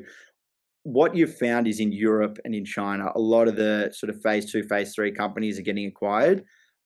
S2: what you've found is in Europe and in China, a lot of the sort of phase 2, phase 3 companies are getting acquired.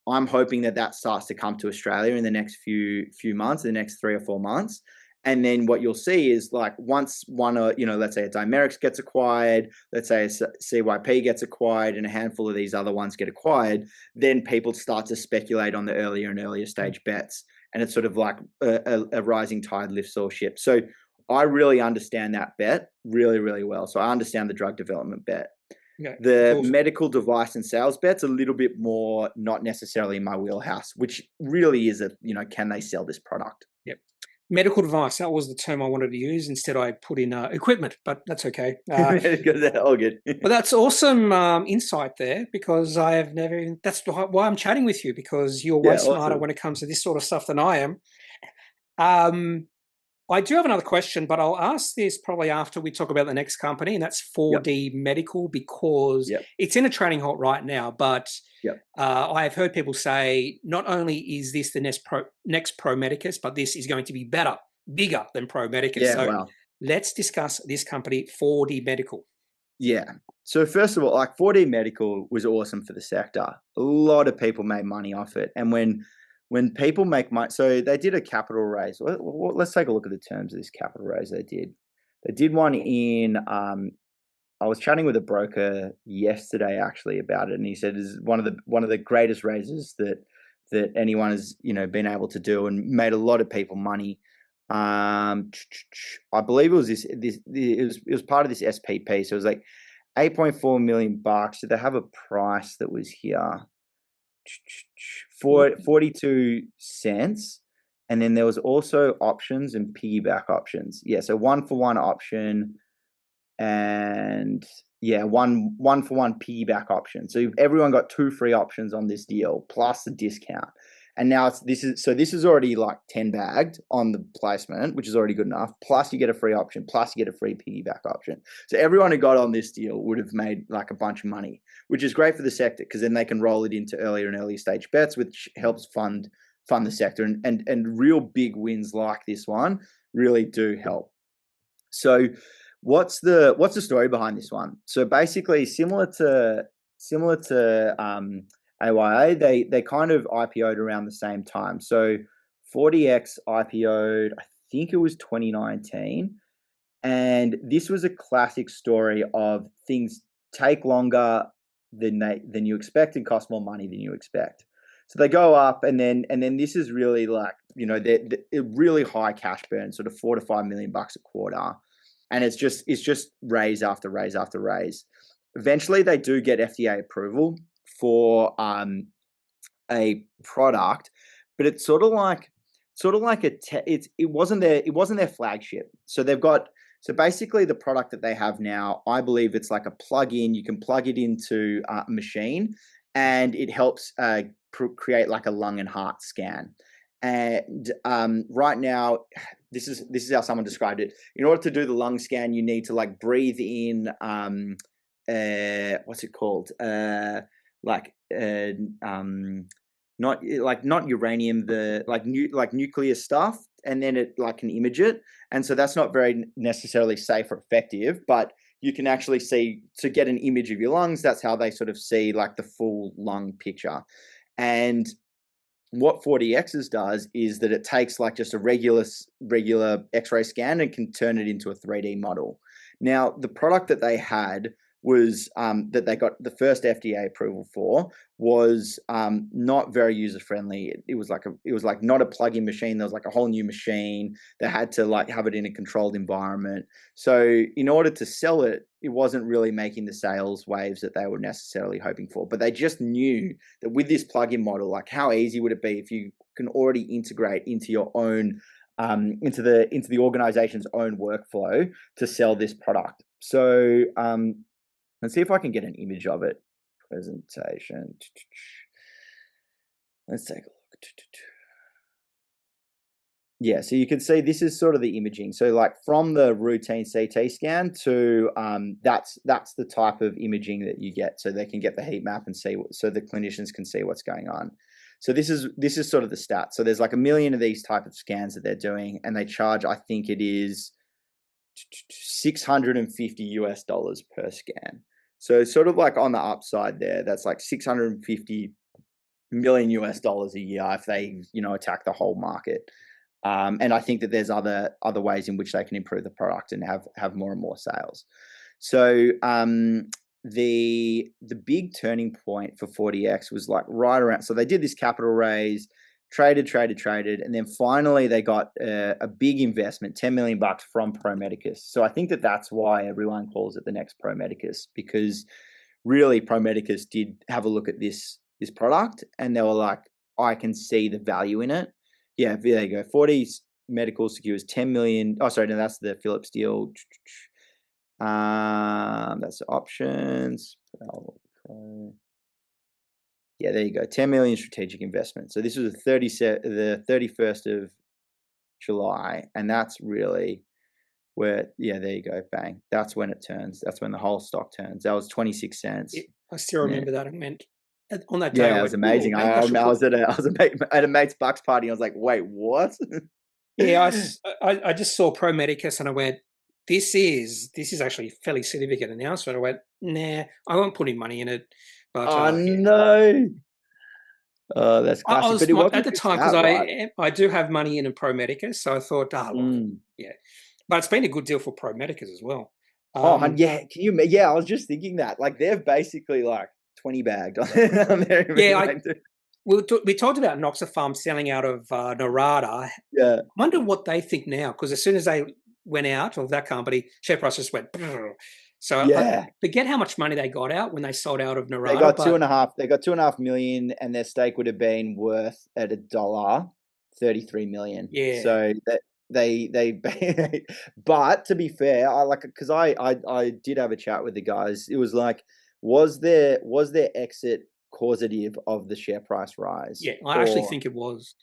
S2: I'm hoping that starts to come to Australia in the next few months, the next 3 or 4 months. And then what you'll see is, like, once one, let's say a Dimerix gets acquired, let's say a CYP gets acquired, and a handful of these other ones get acquired, then people start to speculate on the earlier and earlier stage bets. And it's sort of like a rising tide lifts all ships. So I really understand that bet really, really well. So I understand the drug development bet.
S1: Okay,
S2: the
S1: awesome.
S2: medical device and sales bet's a little bit more not necessarily in my wheelhouse, which really is can they sell this product?
S1: Yep. Medical device, that was the term I wanted to use. Instead, I put in equipment, but that's okay.
S2: All good.
S1: But that's awesome insight there, because I have never, that's why I'm chatting with you, because you're way smarter
S2: Awesome.
S1: when it comes to this sort of stuff than I am. I do have another question, but I'll ask this probably after we talk about the next company, and that's
S2: Yep.
S1: 4D Medical, because
S2: Yep.
S1: it's in a trading halt right now. But
S2: Yep.
S1: I have heard people say not only is this the next Pro Medicus, but this is going to be better, bigger than Pro Medicus.
S2: Yeah.
S1: So
S2: Wow.
S1: let's discuss this company, 4D Medical.
S2: Yeah. So first of all, like 4D Medical was awesome for the sector. A lot of people made money off it, and when people make money, so they did a capital raise. Let's take a look at the terms of this capital raise they did. They did one in. I was chatting with a broker yesterday actually about it, and he said it's one of the greatest raises that anyone has been able to do, and made a lot of people money. I believe it was it was part of this SPP, so it was like $8.4 million. Did they have a price that was here? For 42 cents. And then there was also options and piggyback options. Yeah, so 1-for-1 option and one for one piggyback option. So everyone got 2 free options on this deal plus the discount. And now this is already like 10 bagged on the placement, which is already good enough. Plus you get a free option, plus you get a free piggyback option. So everyone who got on this deal would have made like a bunch of money, which is great for the sector because then they can roll it into earlier and earlier stage bets, which helps fund the sector. And real big wins like this one really do help. So what's the story behind this one? So basically, similar to AYA, they kind of IPO'd around the same time. So 40X IPO'd, I think it was 2019, and this was a classic story of things take longer than you expect and cost more money than you expect. So they go up, and then this is really like they're really high cash burn, sort of $4 to $5 million a quarter. And it's just raise after raise after raise. Eventually, they do get FDA approval for a product, but it's sort of like it wasn't their flagship. So they've got basically the product that they have now. I believe it's like a plug-in. You can plug it into a machine, and it helps create like a lung and heart scan. And right now, this is how someone described it. In order to do the lung scan, you need to like breathe in what's it called? Not uranium, the like nuclear stuff, and then it like can image it. And so that's not very necessarily safe or effective, but you can actually see to get an image of your lungs. That's how they sort of see like the full lung picture. And what 40X's does is that it takes like just a regular X-ray scan and can turn it into a 3D model. Now, the product that they had was that they got the first FDA approval for was not very user friendly. It was like not a plug-in machine. There was like a whole new machine. They had to like have it in a controlled environment. So in order to sell it, it wasn't really making the sales waves that they were necessarily hoping for. But they just knew that with this plug-in model, like how easy would it be if you can already integrate into your own into the organization's own workflow to sell this product. So let's see if I can get an image of it. Presentation. Let's take a look. Yeah, so you can see this is sort of the imaging. So like from the routine CT scan to that's the type of imaging that you get. So they can get the heat map and see so the clinicians can see what's going on. So this is sort of the stats. So there's like 1 million of these type of scans that they're doing, and they charge, I think it is $650 per scan. So sort of like on the upside there, that's like $650 million a year if they, attack the whole market. And I think that there's other ways in which they can improve the product and have more and more sales. So the big turning point for 40X was like right around. So they did this capital raise, traded, and then finally they got a big investment, $10 million from Pro Medicus. So I think that that's why everyone calls it the next Pro Medicus, because really Pro Medicus did have a look at this product and they were like, I can see the value in it. Yeah, there you go. 40 Medical secures 10 million. Oh, sorry, no, that's the Philips deal. That's the options. Yeah, there you go. 10 million strategic investment. So this was the 31st of July, and that's really where, yeah, there you go, bang. That's when it turns. That's when the whole stock turns. That was 26 cents.
S1: I still
S2: Yeah,
S1: remember that. It meant on that day I
S2: yeah, it was
S1: went, "Oh,
S2: amazing.
S1: maybe I should
S2: I
S1: put."
S2: was at a mate's Bucks party. I was like, wait, what?
S1: Yeah, I just saw Pro Medicus and I went, this is actually a fairly significant announcement. I went, nah, I won't put any money in it. But
S2: Oh
S1: yeah,
S2: no. Oh, that's
S1: I
S2: classic.
S1: was
S2: But it
S1: at
S2: wasn't
S1: the
S2: just
S1: time because
S2: that, right?
S1: I do have money in a Pro Medicus, so I thought, look,
S2: Mm.
S1: yeah, but it's been a good deal for Pro Medicus as well.
S2: Oh,
S1: Um,
S2: yeah. Yeah, I was just thinking that. Like, they've basically like 20 bagged on their
S1: yeah,
S2: like,
S1: we talked about Noxapharm selling out of Nyrada. I
S2: yeah.
S1: wonder what they think now, because as soon as they went out of that company, share price just went. Brrr. So I
S2: Yeah.
S1: forget how much money they got out when they sold out of
S2: They
S1: Nyrada,
S2: got two
S1: but
S2: and a half. They got 2.5 million, and their stake would have been worth at $1 33 million.
S1: yeah,
S2: So that they, but to be fair, I like, because I did have a chat with the guys. It was like, was their exit causative of the share price rise,
S1: yeah, I actually
S2: or
S1: think it was.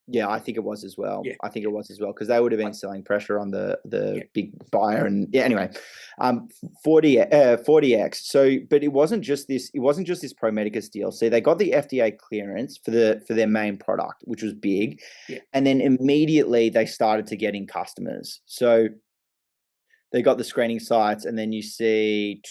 S2: yeah, I think it was as well.
S1: Yeah,
S2: I think
S1: yeah,
S2: it was as well, because they would have
S1: I,
S2: been selling pressure on the
S1: yeah,
S2: big buyer, and yeah. Anyway, 40x. So, but it wasn't just this. It wasn't just this Pro Medicus deal. So they got the FDA clearance for their main product, which was big,
S1: yeah.
S2: and then immediately they started to get in customers. So they got the screening sites, and then you see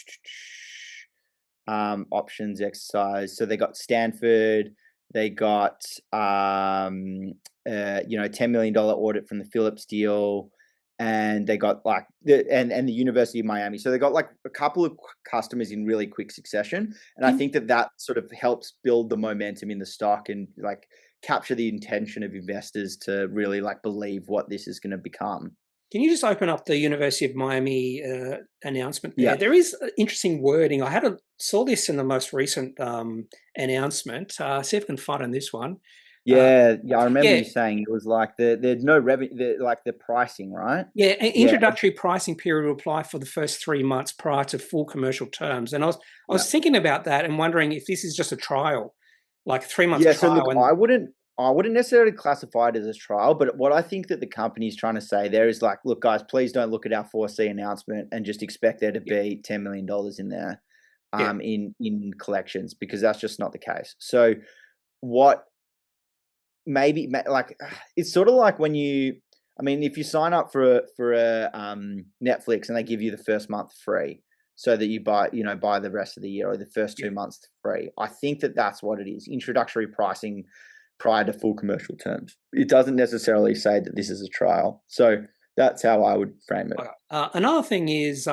S2: options exercise. So they got Stanford, they got $10 million audit from the Philips deal, and they got like the University of Miami. So they got like a couple of customers in really quick succession, and I
S1: Can
S2: think that sort of helps build the momentum in the stock and like capture the intention of investors to really like believe what this is going to become.
S1: can you just open up the University of Miami announcement there?
S2: Yeah.
S1: There is interesting wording. Saw this in the most recent announcement. See if I can find on this one. Uh,
S2: Yeah, yeah, I remember
S1: yeah,
S2: you saying it was like there's no revenue, like the pricing, right?
S1: yeah. An
S2: Yeah,
S1: introductory pricing period will apply for the first 3 months prior to full commercial terms. And I
S2: yeah,
S1: was thinking about that and wondering if this is just a trial, like a 3 month
S2: yeah. So look,
S1: trial. And
S2: I wouldn't necessarily classify it as a trial, but what I think that the company is trying to say there is like, look, guys, please don't look at our 4C announcement and just expect there to
S1: yeah,
S2: be $10 million in there,
S1: yeah,
S2: in collections, because that's just not the case. So what like, it's sort of like when I mean, if you sign up for a Netflix and they give you the first month free, so that you buy the rest of the year, or the first
S1: yeah.
S2: 2 months free. I think that that's what it is. Introductory pricing prior to full commercial terms. It doesn't necessarily say that this is a trial. So that's how I would frame it.
S1: Another thing is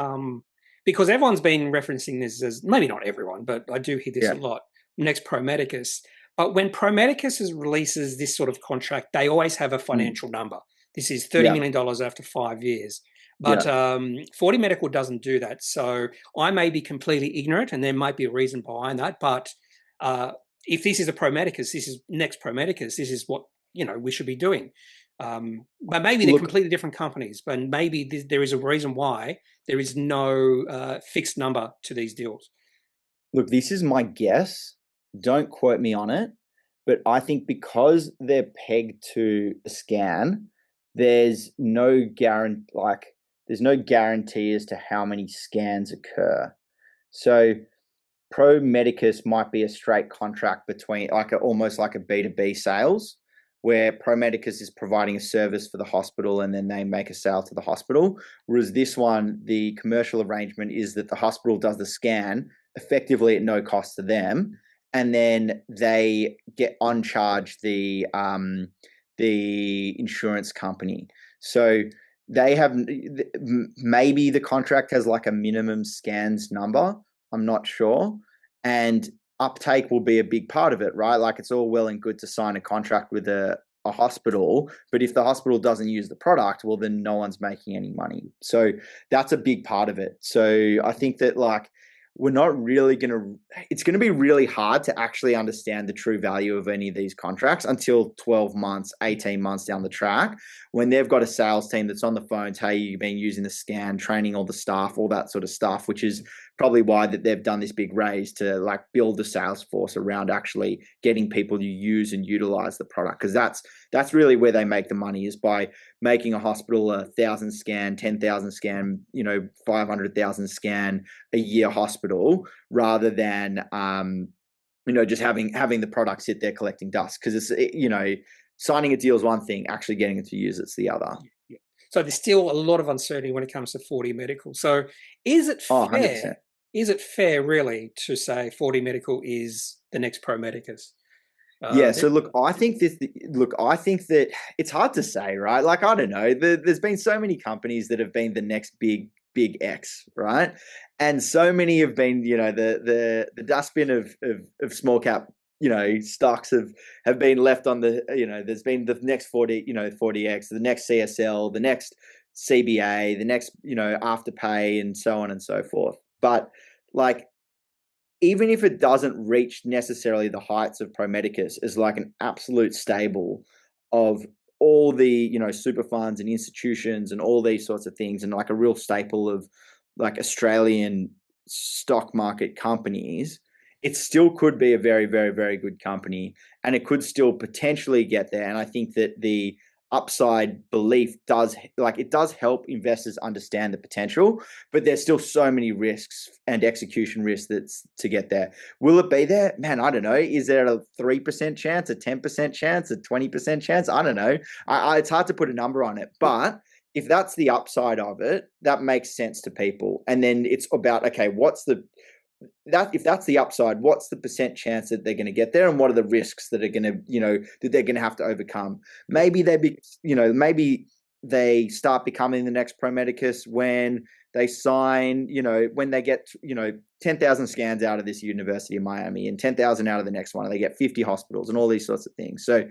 S1: because everyone's been referencing this as, maybe not everyone, but I do hear this
S2: Yeah.
S1: a lot. Next Pro Medicus. But when Pro Medicus releases this sort of contract, they always have a
S2: Mm.
S1: financial number. This is $30
S2: Yeah.
S1: million after 5 years. But
S2: Yeah.
S1: 40 Medical doesn't do that. So I may be completely ignorant, and there might be a reason behind that. But if this is a Pro Medicus, this is Next Pro Medicus, this is what we should be doing. But maybe they're
S2: Look,
S1: completely different companies, but maybe there is a reason why there is no fixed number to these deals.
S2: Look, this is my guess. Don't quote me on it, but I think because they're pegged to a scan, there's no guarantee as to how many scans occur. So Pro Medicus might be a straight contract between almost like a B2B sales, where Pro Medicus is providing a service for the hospital and then they make a sale to the hospital. Whereas this one, the commercial arrangement is that the hospital does the scan effectively at no cost to them, and then they get on charge the insurance company. So they have, maybe the contract has like a minimum scans number. I'm not sure. And uptake will be a big part of it, right? Like, it's all well and good to sign a contract with a hospital, but if the hospital doesn't use the product, well, then no one's making any money. So that's a big part of it. So I think that like, it's going to be really hard to actually understand the true value of any of these contracts until 12 months, 18 months down the track, when they've got a sales team that's on the phones, hey, you've been using the scan, training all the staff, all that sort of stuff, which is probably why that they've done this big raise to like build the sales force around actually getting people to use and utilize the product. Because That's really where they make the money, is by making a hospital 1,000 scan, 10,000 scan, 500,000 scan a year hospital, rather than just having the product sit there collecting dust. Because signing a deal is one thing, actually getting it to use it's the other.
S1: Yeah. So there's still a lot of uncertainty when it comes to 4D Medical. So is it
S2: Oh,
S1: fair?
S2: 100%.
S1: Is it fair, really, to say 4D Medical is the next Pro Medicus?
S2: Yeah, so look, I think that it's hard to say, right? Like, I don't know. There's been so many companies that have been the next big X, right? And so many have been, the dustbin of small cap, stocks have been left on the, there's been the next 40X, the next CSL, the next CBA, the next, Afterpay, and so on and so forth. But like, even if it doesn't reach necessarily the heights of Pro Medicus as like an absolute stable of all the, super funds and institutions and all these sorts of things, and like a real staple of like Australian stock market companies, it still could be a very, very, very good company, and it could still potentially get there. And I think that the upside belief does help investors understand the potential, but there's still so many risks and execution risks that's to get there. Will it be there? Man, I don't know. Is there a 3% chance, a 10% chance, a 20% chance? I don't know. It's hard to put a number on it, but if that's the upside of it, that makes sense to people. And then it's about, okay, if that's the upside, what's the percent chance that they're going to get there, and what are the risks that are going to, that they're going to have to overcome? Maybe maybe they start becoming the next Pro Medicus when they sign, when they get, 10,000 scans out of this University of Miami and 10,000 out of the next one, and they get 50 hospitals and all these sorts of things. So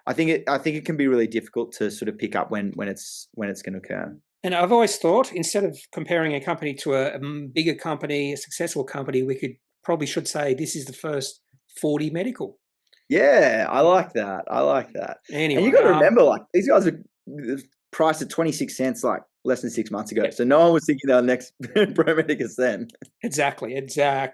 S2: I think it can be really difficult to sort of pick up when it's going to occur.
S1: And I've always thought, instead of comparing a company to a bigger company, a successful company, we probably should say this is the first 4D Medical.
S2: Yeah, I like that.
S1: Anyway,
S2: And you got to remember, like, these guys are priced at 26 cents, like less than 6 months ago. Yeah. So no one was thinking our next Pro Medicus then.
S1: Exactly.
S2: Yeah.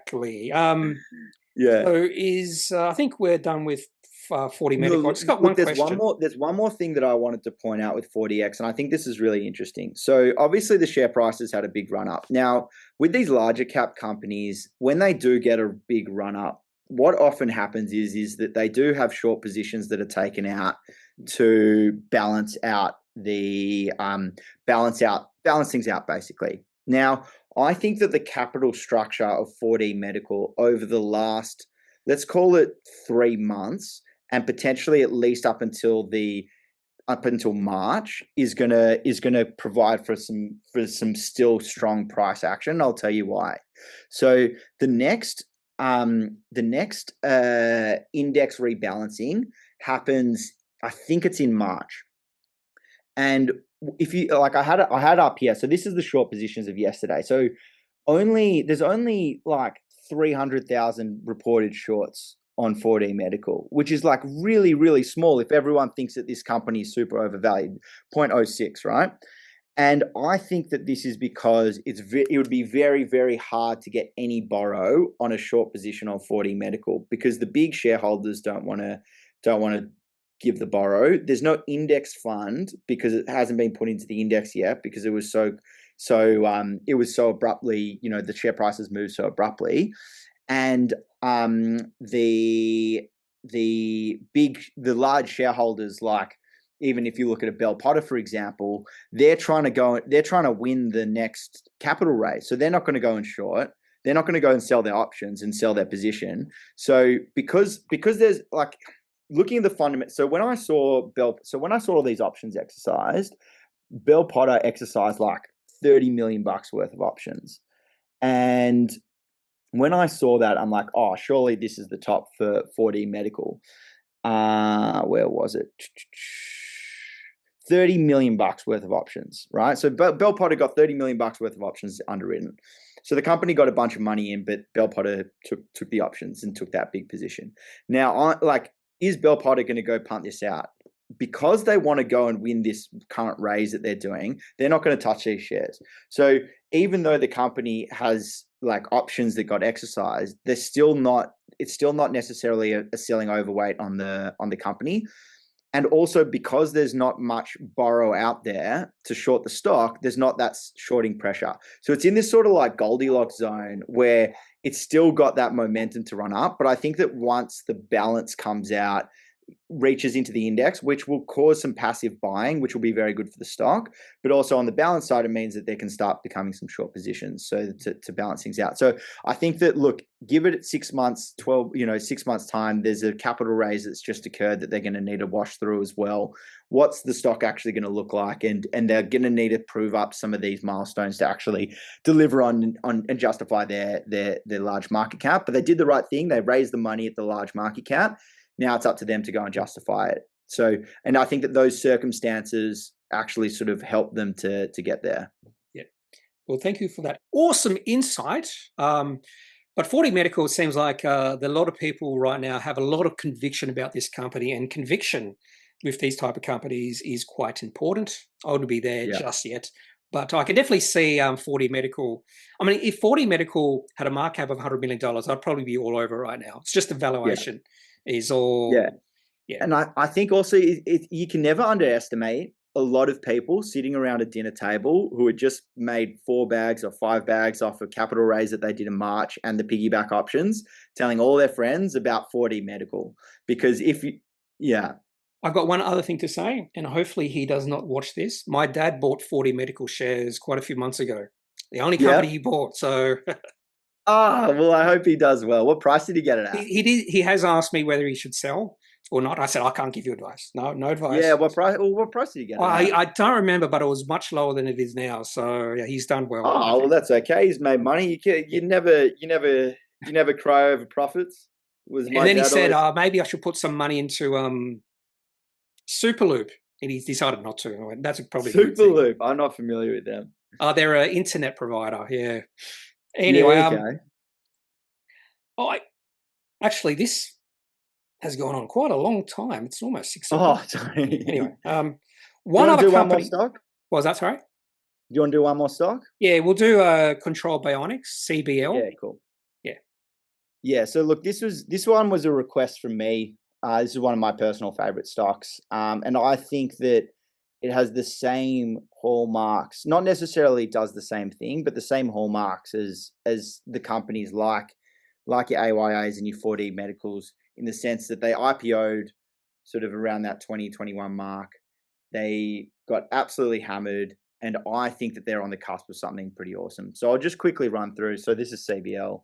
S1: So I think we're done with 4D Medical. I just got one question.
S2: There's one more thing that I wanted to point out with 4DX, and I think this is really interesting. So obviously the share price has had a big run up. Now, with these larger cap companies, when they do get a big run up, what often happens is that they do have short positions that are taken out to balance things out basically. Now, I think that the capital structure of 4D Medical over the last, let's call it 3 months, and potentially at least up until March, is gonna provide for some still strong price action. I'll tell you why. So the next index rebalancing happens, I think it's in March. And if you like, I had up here. So this is the short positions of yesterday. So there's only like 300,000 reported shorts on 4D Medical, which is like really, really small if everyone thinks that this company is super overvalued, 0.06, right? And I think that this is because it would be very, very hard to get any borrow on a short position on 4D Medical, because the big shareholders don't want to give the borrow. There's no index fund because it hasn't been put into the index yet, because it was so abruptly, the share prices moved so abruptly. And the large shareholders, like, even if you look at a Bell Potter, for example, they're trying to win the next capital raise. So they're not going to go in short. They're not going to go and sell their options and sell their position. So because there's like, looking at the fundamentals. So when I saw all these options exercised, Bell Potter exercised like $30 million worth of options. And when I saw that, I'm like, oh, surely this is the top for 4D Medical. Where was it? $30 million worth of options, right? So Bell Potter got $30 million worth of options underwritten. So the company got a bunch of money in, but Bell Potter took the options and took that big position. Now, is Bell Potter going to go punt this out? Because they want to go and win this current raise that they're doing, they're not going to touch these shares. So even though the company has like options that got exercised, it's still not necessarily a selling overweight on the company. And also because there's not much borrow out there to short the stock, there's not that shorting pressure. So it's in this sort of like Goldilocks zone where it's still got that momentum to run up. But I think that once the balance comes out, reaches into the index, which will cause some passive buying, which will be very good for the stock. But also on the balance side, it means that they can start becoming some short positions, so to balance things out. So I think that, look, give it 6 months, 12, 6 months time. There's a capital raise that's just occurred that they're going to need to wash through as well. What's the stock actually going to look like? And they're going to need to prove up some of these milestones to actually deliver on and justify their large market cap. But they did the right thing. They raised the money at the large market cap. Now it's up to them to go and justify it. So, and I think that those circumstances actually sort of help them to get there.
S1: Yeah. Well, thank you for that awesome insight. But 40 Medical seems like a lot of people right now have a lot of conviction about this company, and conviction with these type of companies is quite important. I wouldn't be there just yet, but I can definitely see 40 Medical. I mean, if 40 Medical had a market cap of $100 million, I'd probably be all over right now. It's just the valuation is all.
S2: Yeah. And I think also you can never underestimate a lot of people sitting around a dinner table who had just made 4 bags or 5 bags off a capital raise that they did in March and the piggyback options, telling all their friends about 40 Medical. Because
S1: I've got one other thing to say, and hopefully he does not watch this. My dad bought 40 Medical shares quite a few months ago. The only company he bought, so...
S2: well, I hope he does well. What price did he get it at?
S1: He has asked me whether he should sell or not. I said, I can't give you advice. No advice.
S2: Yeah, what price? Well, what price did he get it at?
S1: I don't remember, but it was much lower than it is now. So yeah, he's done well.
S2: Oh, well, that's okay. He's made money. You never cry over profits.
S1: And then he said, maybe I should put some money into Superloop, and he's decided not to. That's probably
S2: Superloop. I'm not familiar with them.
S1: They're an internet provider. Yeah. Anyway, actually, this has gone on quite a long time. It's almost 6
S2: hours. Oh, sorry.
S1: Anyway, one other company.
S2: One more stock?
S1: What was that, sorry?
S2: Do you want to do one more stock?
S1: Yeah, we'll do Control Bionics, CBL.
S2: Yeah, cool.
S1: Yeah.
S2: Yeah, so look, this one was a request from me. This is one of my personal favorite stocks. And I think that it has the same hallmarks, not necessarily does the same thing, but the same hallmarks as the companies like your AYAs and your 4D Medicals, in the sense that they IPO'd sort of around that 2021 mark. They got absolutely hammered, and I think that they're on the cusp of something pretty awesome. So I'll just quickly run through. So this is CBL,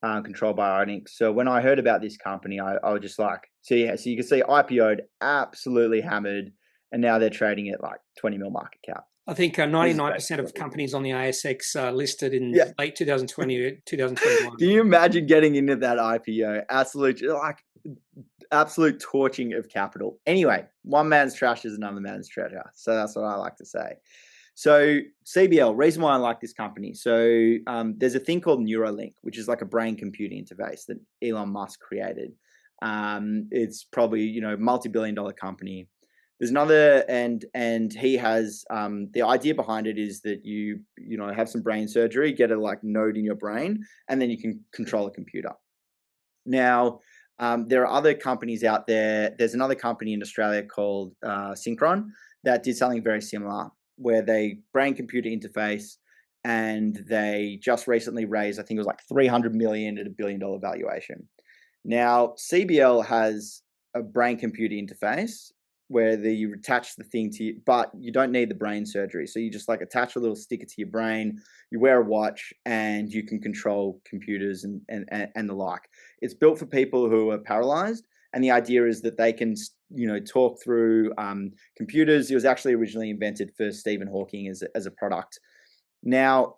S2: Control Bionics. So when I heard about this company, I was just like, so you can see IPO'd, absolutely hammered, and now they're trading at like 20 mil market cap.
S1: I think 99% of companies on the ASX listed in late 2020, 2021.
S2: Can you imagine getting into that IPO? Absolute torching of capital. Anyway, one man's trash is another man's treasure. So that's what I like to say. So CBL, reason why I like this company. So there's a thing called Neuralink, which is like a brain computer interface that Elon Musk created. It's probably, multi-billion-dollar company. There's another, and he has the idea behind it is that you have some brain surgery, get a node in your brain, and then you can control a computer. Now, there are other companies out there. There's another company in Australia called Synchron that did something very similar, where they brain computer interface, and they just recently raised, I think it was like 300 million at $1 billion valuation. Now, CBL has a brain computer interface where you attach the thing to you, but you don't need the brain surgery. So you just attach a little sticker to your brain, you wear a watch, and you can control computers and the like. It's built for people who are paralyzed, and the idea is that they can, talk through computers. It was actually originally invented for Stephen Hawking as a product. Now,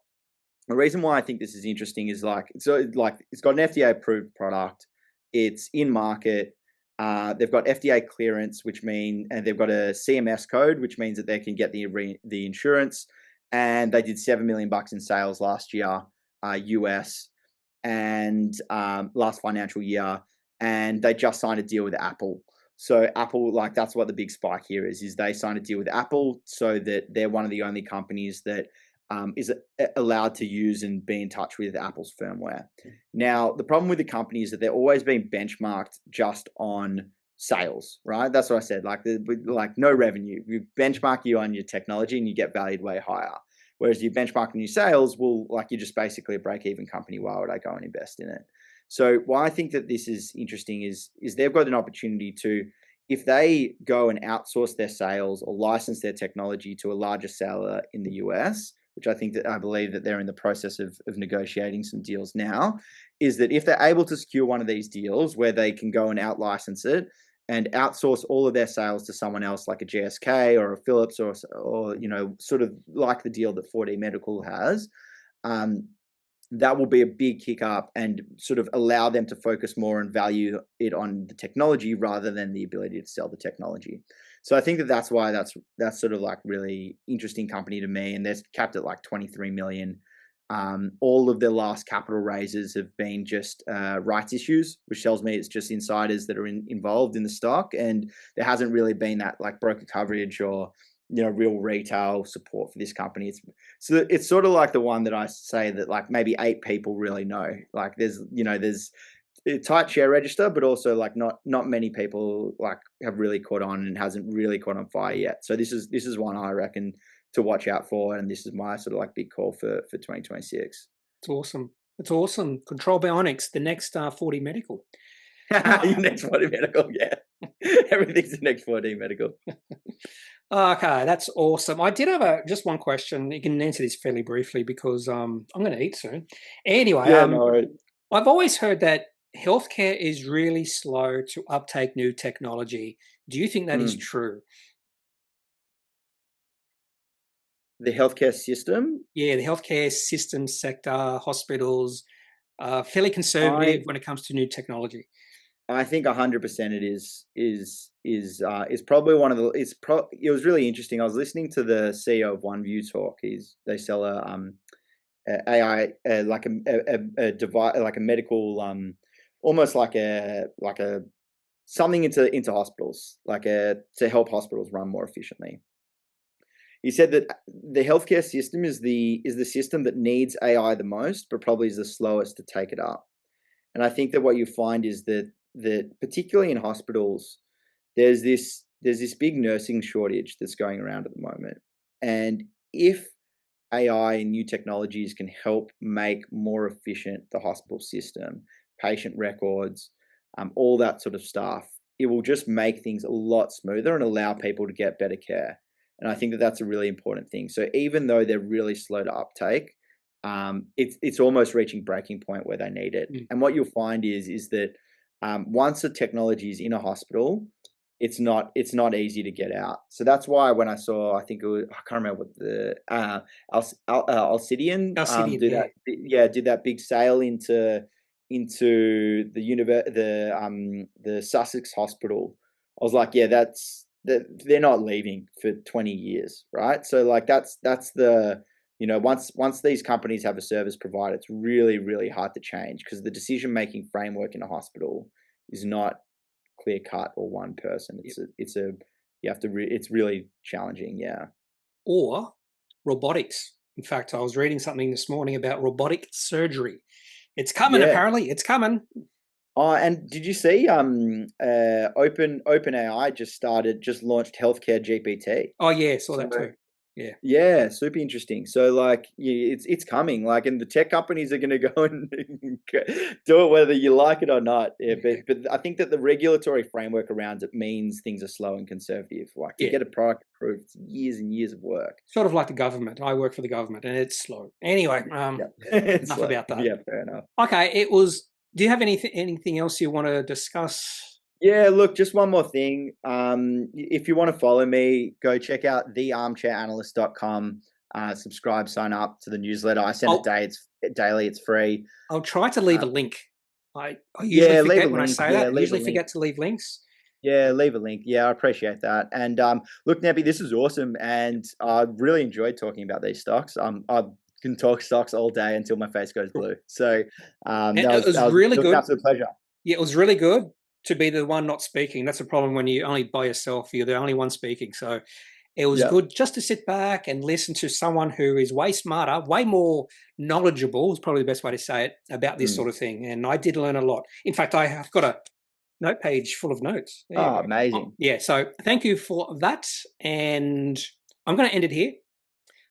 S2: the reason why I think this is interesting is it's got an FDA approved product. It's in market. They've got FDA clearance, and they've got a CMS code, which means that they can get the insurance. And they did $7 million in sales last year, US, and last financial year. And they just signed a deal with Apple. So Apple, that's what the big spike here is they signed a deal with Apple, so that they're one of the only companies that is allowed to use and be in touch with Apple's firmware. Now, the problem with the company is that they're always being benchmarked just on sales, right? That's what I said. Like no revenue. You benchmark you on your technology and you get valued way higher. Whereas you benchmark on your sales, you're just basically a break-even company. Why would I go and invest in it? So why I think that this is interesting is they've got an opportunity to, if they go and outsource their sales or license their technology to a larger seller in the US, which I believe that they're in the process of negotiating some deals now, is that if they're able to secure one of these deals where they can go and out-license it and outsource all of their sales to someone else like a GSK or a Philips or sort of like the deal that 4D Medical has, that will be a big kick up and sort of allow them to focus more and value it on the technology rather than the ability to sell the technology. So I think that's why that's sort of like really interesting company to me, and they're capped at like 23 million. All of their last capital raises have been just rights issues, which tells me it's just insiders that are involved in the stock, and there hasn't really been that like broker coverage or real retail support for this company. It's sort of like the one that I say that like maybe 8 people really know. Like there's a tight share register, but also like not many people like have really caught on and hasn't really caught on fire yet. So this is one I reckon to watch out for, and this is my sort of like big call for 2026.
S1: It's awesome. It's awesome. Control Bionics, the next 4D Medical.
S2: Your next 4D Medical, yeah. Everything's the next 4D Medical.
S1: Okay, that's awesome. I did have just one question. You can answer this fairly briefly because I'm going to eat soon. Anyway,
S2: Yeah, no worries.
S1: I've always heard that healthcare is really slow to uptake new technology. Do you think that is true?
S2: The healthcare system?
S1: Yeah, the healthcare system sector, hospitals, fairly conservative when it comes to new technology.
S2: I think 100% it is probably one of the. It was really interesting. I was listening to the CEO of OneView talk. They sell a AI like a device, like a medical almost like a something into hospitals, to help hospitals run more efficiently. He said that the healthcare system is the system that needs AI the most, but probably is the slowest to take it up. And I think that what you find is that particularly in hospitals, there's this big nursing shortage that's going around at the moment. And if AI and new technologies can help make more efficient the hospital system, patient records, all that sort of stuff, it will just make things a lot smoother and allow people to get better care. And I think that that's a really important thing. So even though they're really slow to uptake, it's almost reaching breaking point where they need it. And what you'll find is that once the technology is in a hospital, it's not easy to get out. So that's why when I saw, I think it was, I can't remember what the Alcidion did that big sale into the Sussex Hospital. I was like, yeah, they're not leaving for 20 years, right? So like that's the once these companies have a service provider, it's really, really hard to change because the decision-making framework in a hospital is not clear cut or one person. It's really challenging. Yeah.
S1: Or robotics. In fact, I was reading something this morning about robotic surgery. It's coming, apparently. It's coming.
S2: Oh, and did you see OpenAI just launched Healthcare GPT?
S1: Oh yeah, saw that too.
S2: Yeah, super interesting. So like, it's coming. Like, and the tech companies are going to go and do it whether you like it or not. Yeah, but I think that the regulatory framework around it means things are slow and conservative. Like to get a product approved, it's years and years of work.
S1: Sort of like the government. I work for the government, and it's slow. Anyway, enough about that.
S2: Yeah, fair enough.
S1: Okay, do you have anything else you want to discuss?
S2: Yeah, look, just one more thing. If you want to follow me, go check out thearmchairanalyst.com. Subscribe, sign up to the newsletter. I send it daily. It's free.
S1: I'll try to leave a link. I usually forget when I say that. I usually forget to leave links.
S2: Yeah, leave a link. Yeah, I appreciate that. And look, Kneppy, this is awesome. And I really enjoyed talking about these stocks. I can talk stocks all day until my face goes blue. So
S1: it was really good.
S2: Absolute pleasure.
S1: Yeah, it was really good to be the one not speaking. That's a problem when you only by yourself. You're the only one speaking. So it was good just to sit back and listen to someone who is way smarter, way more knowledgeable, is probably the best way to say it, about this sort of thing. And I did learn a lot. In fact, I've got note page full of notes. There you
S2: Oh,
S1: go.
S2: amazing.
S1: Yeah, so thank you for that. And I'm going to end it here.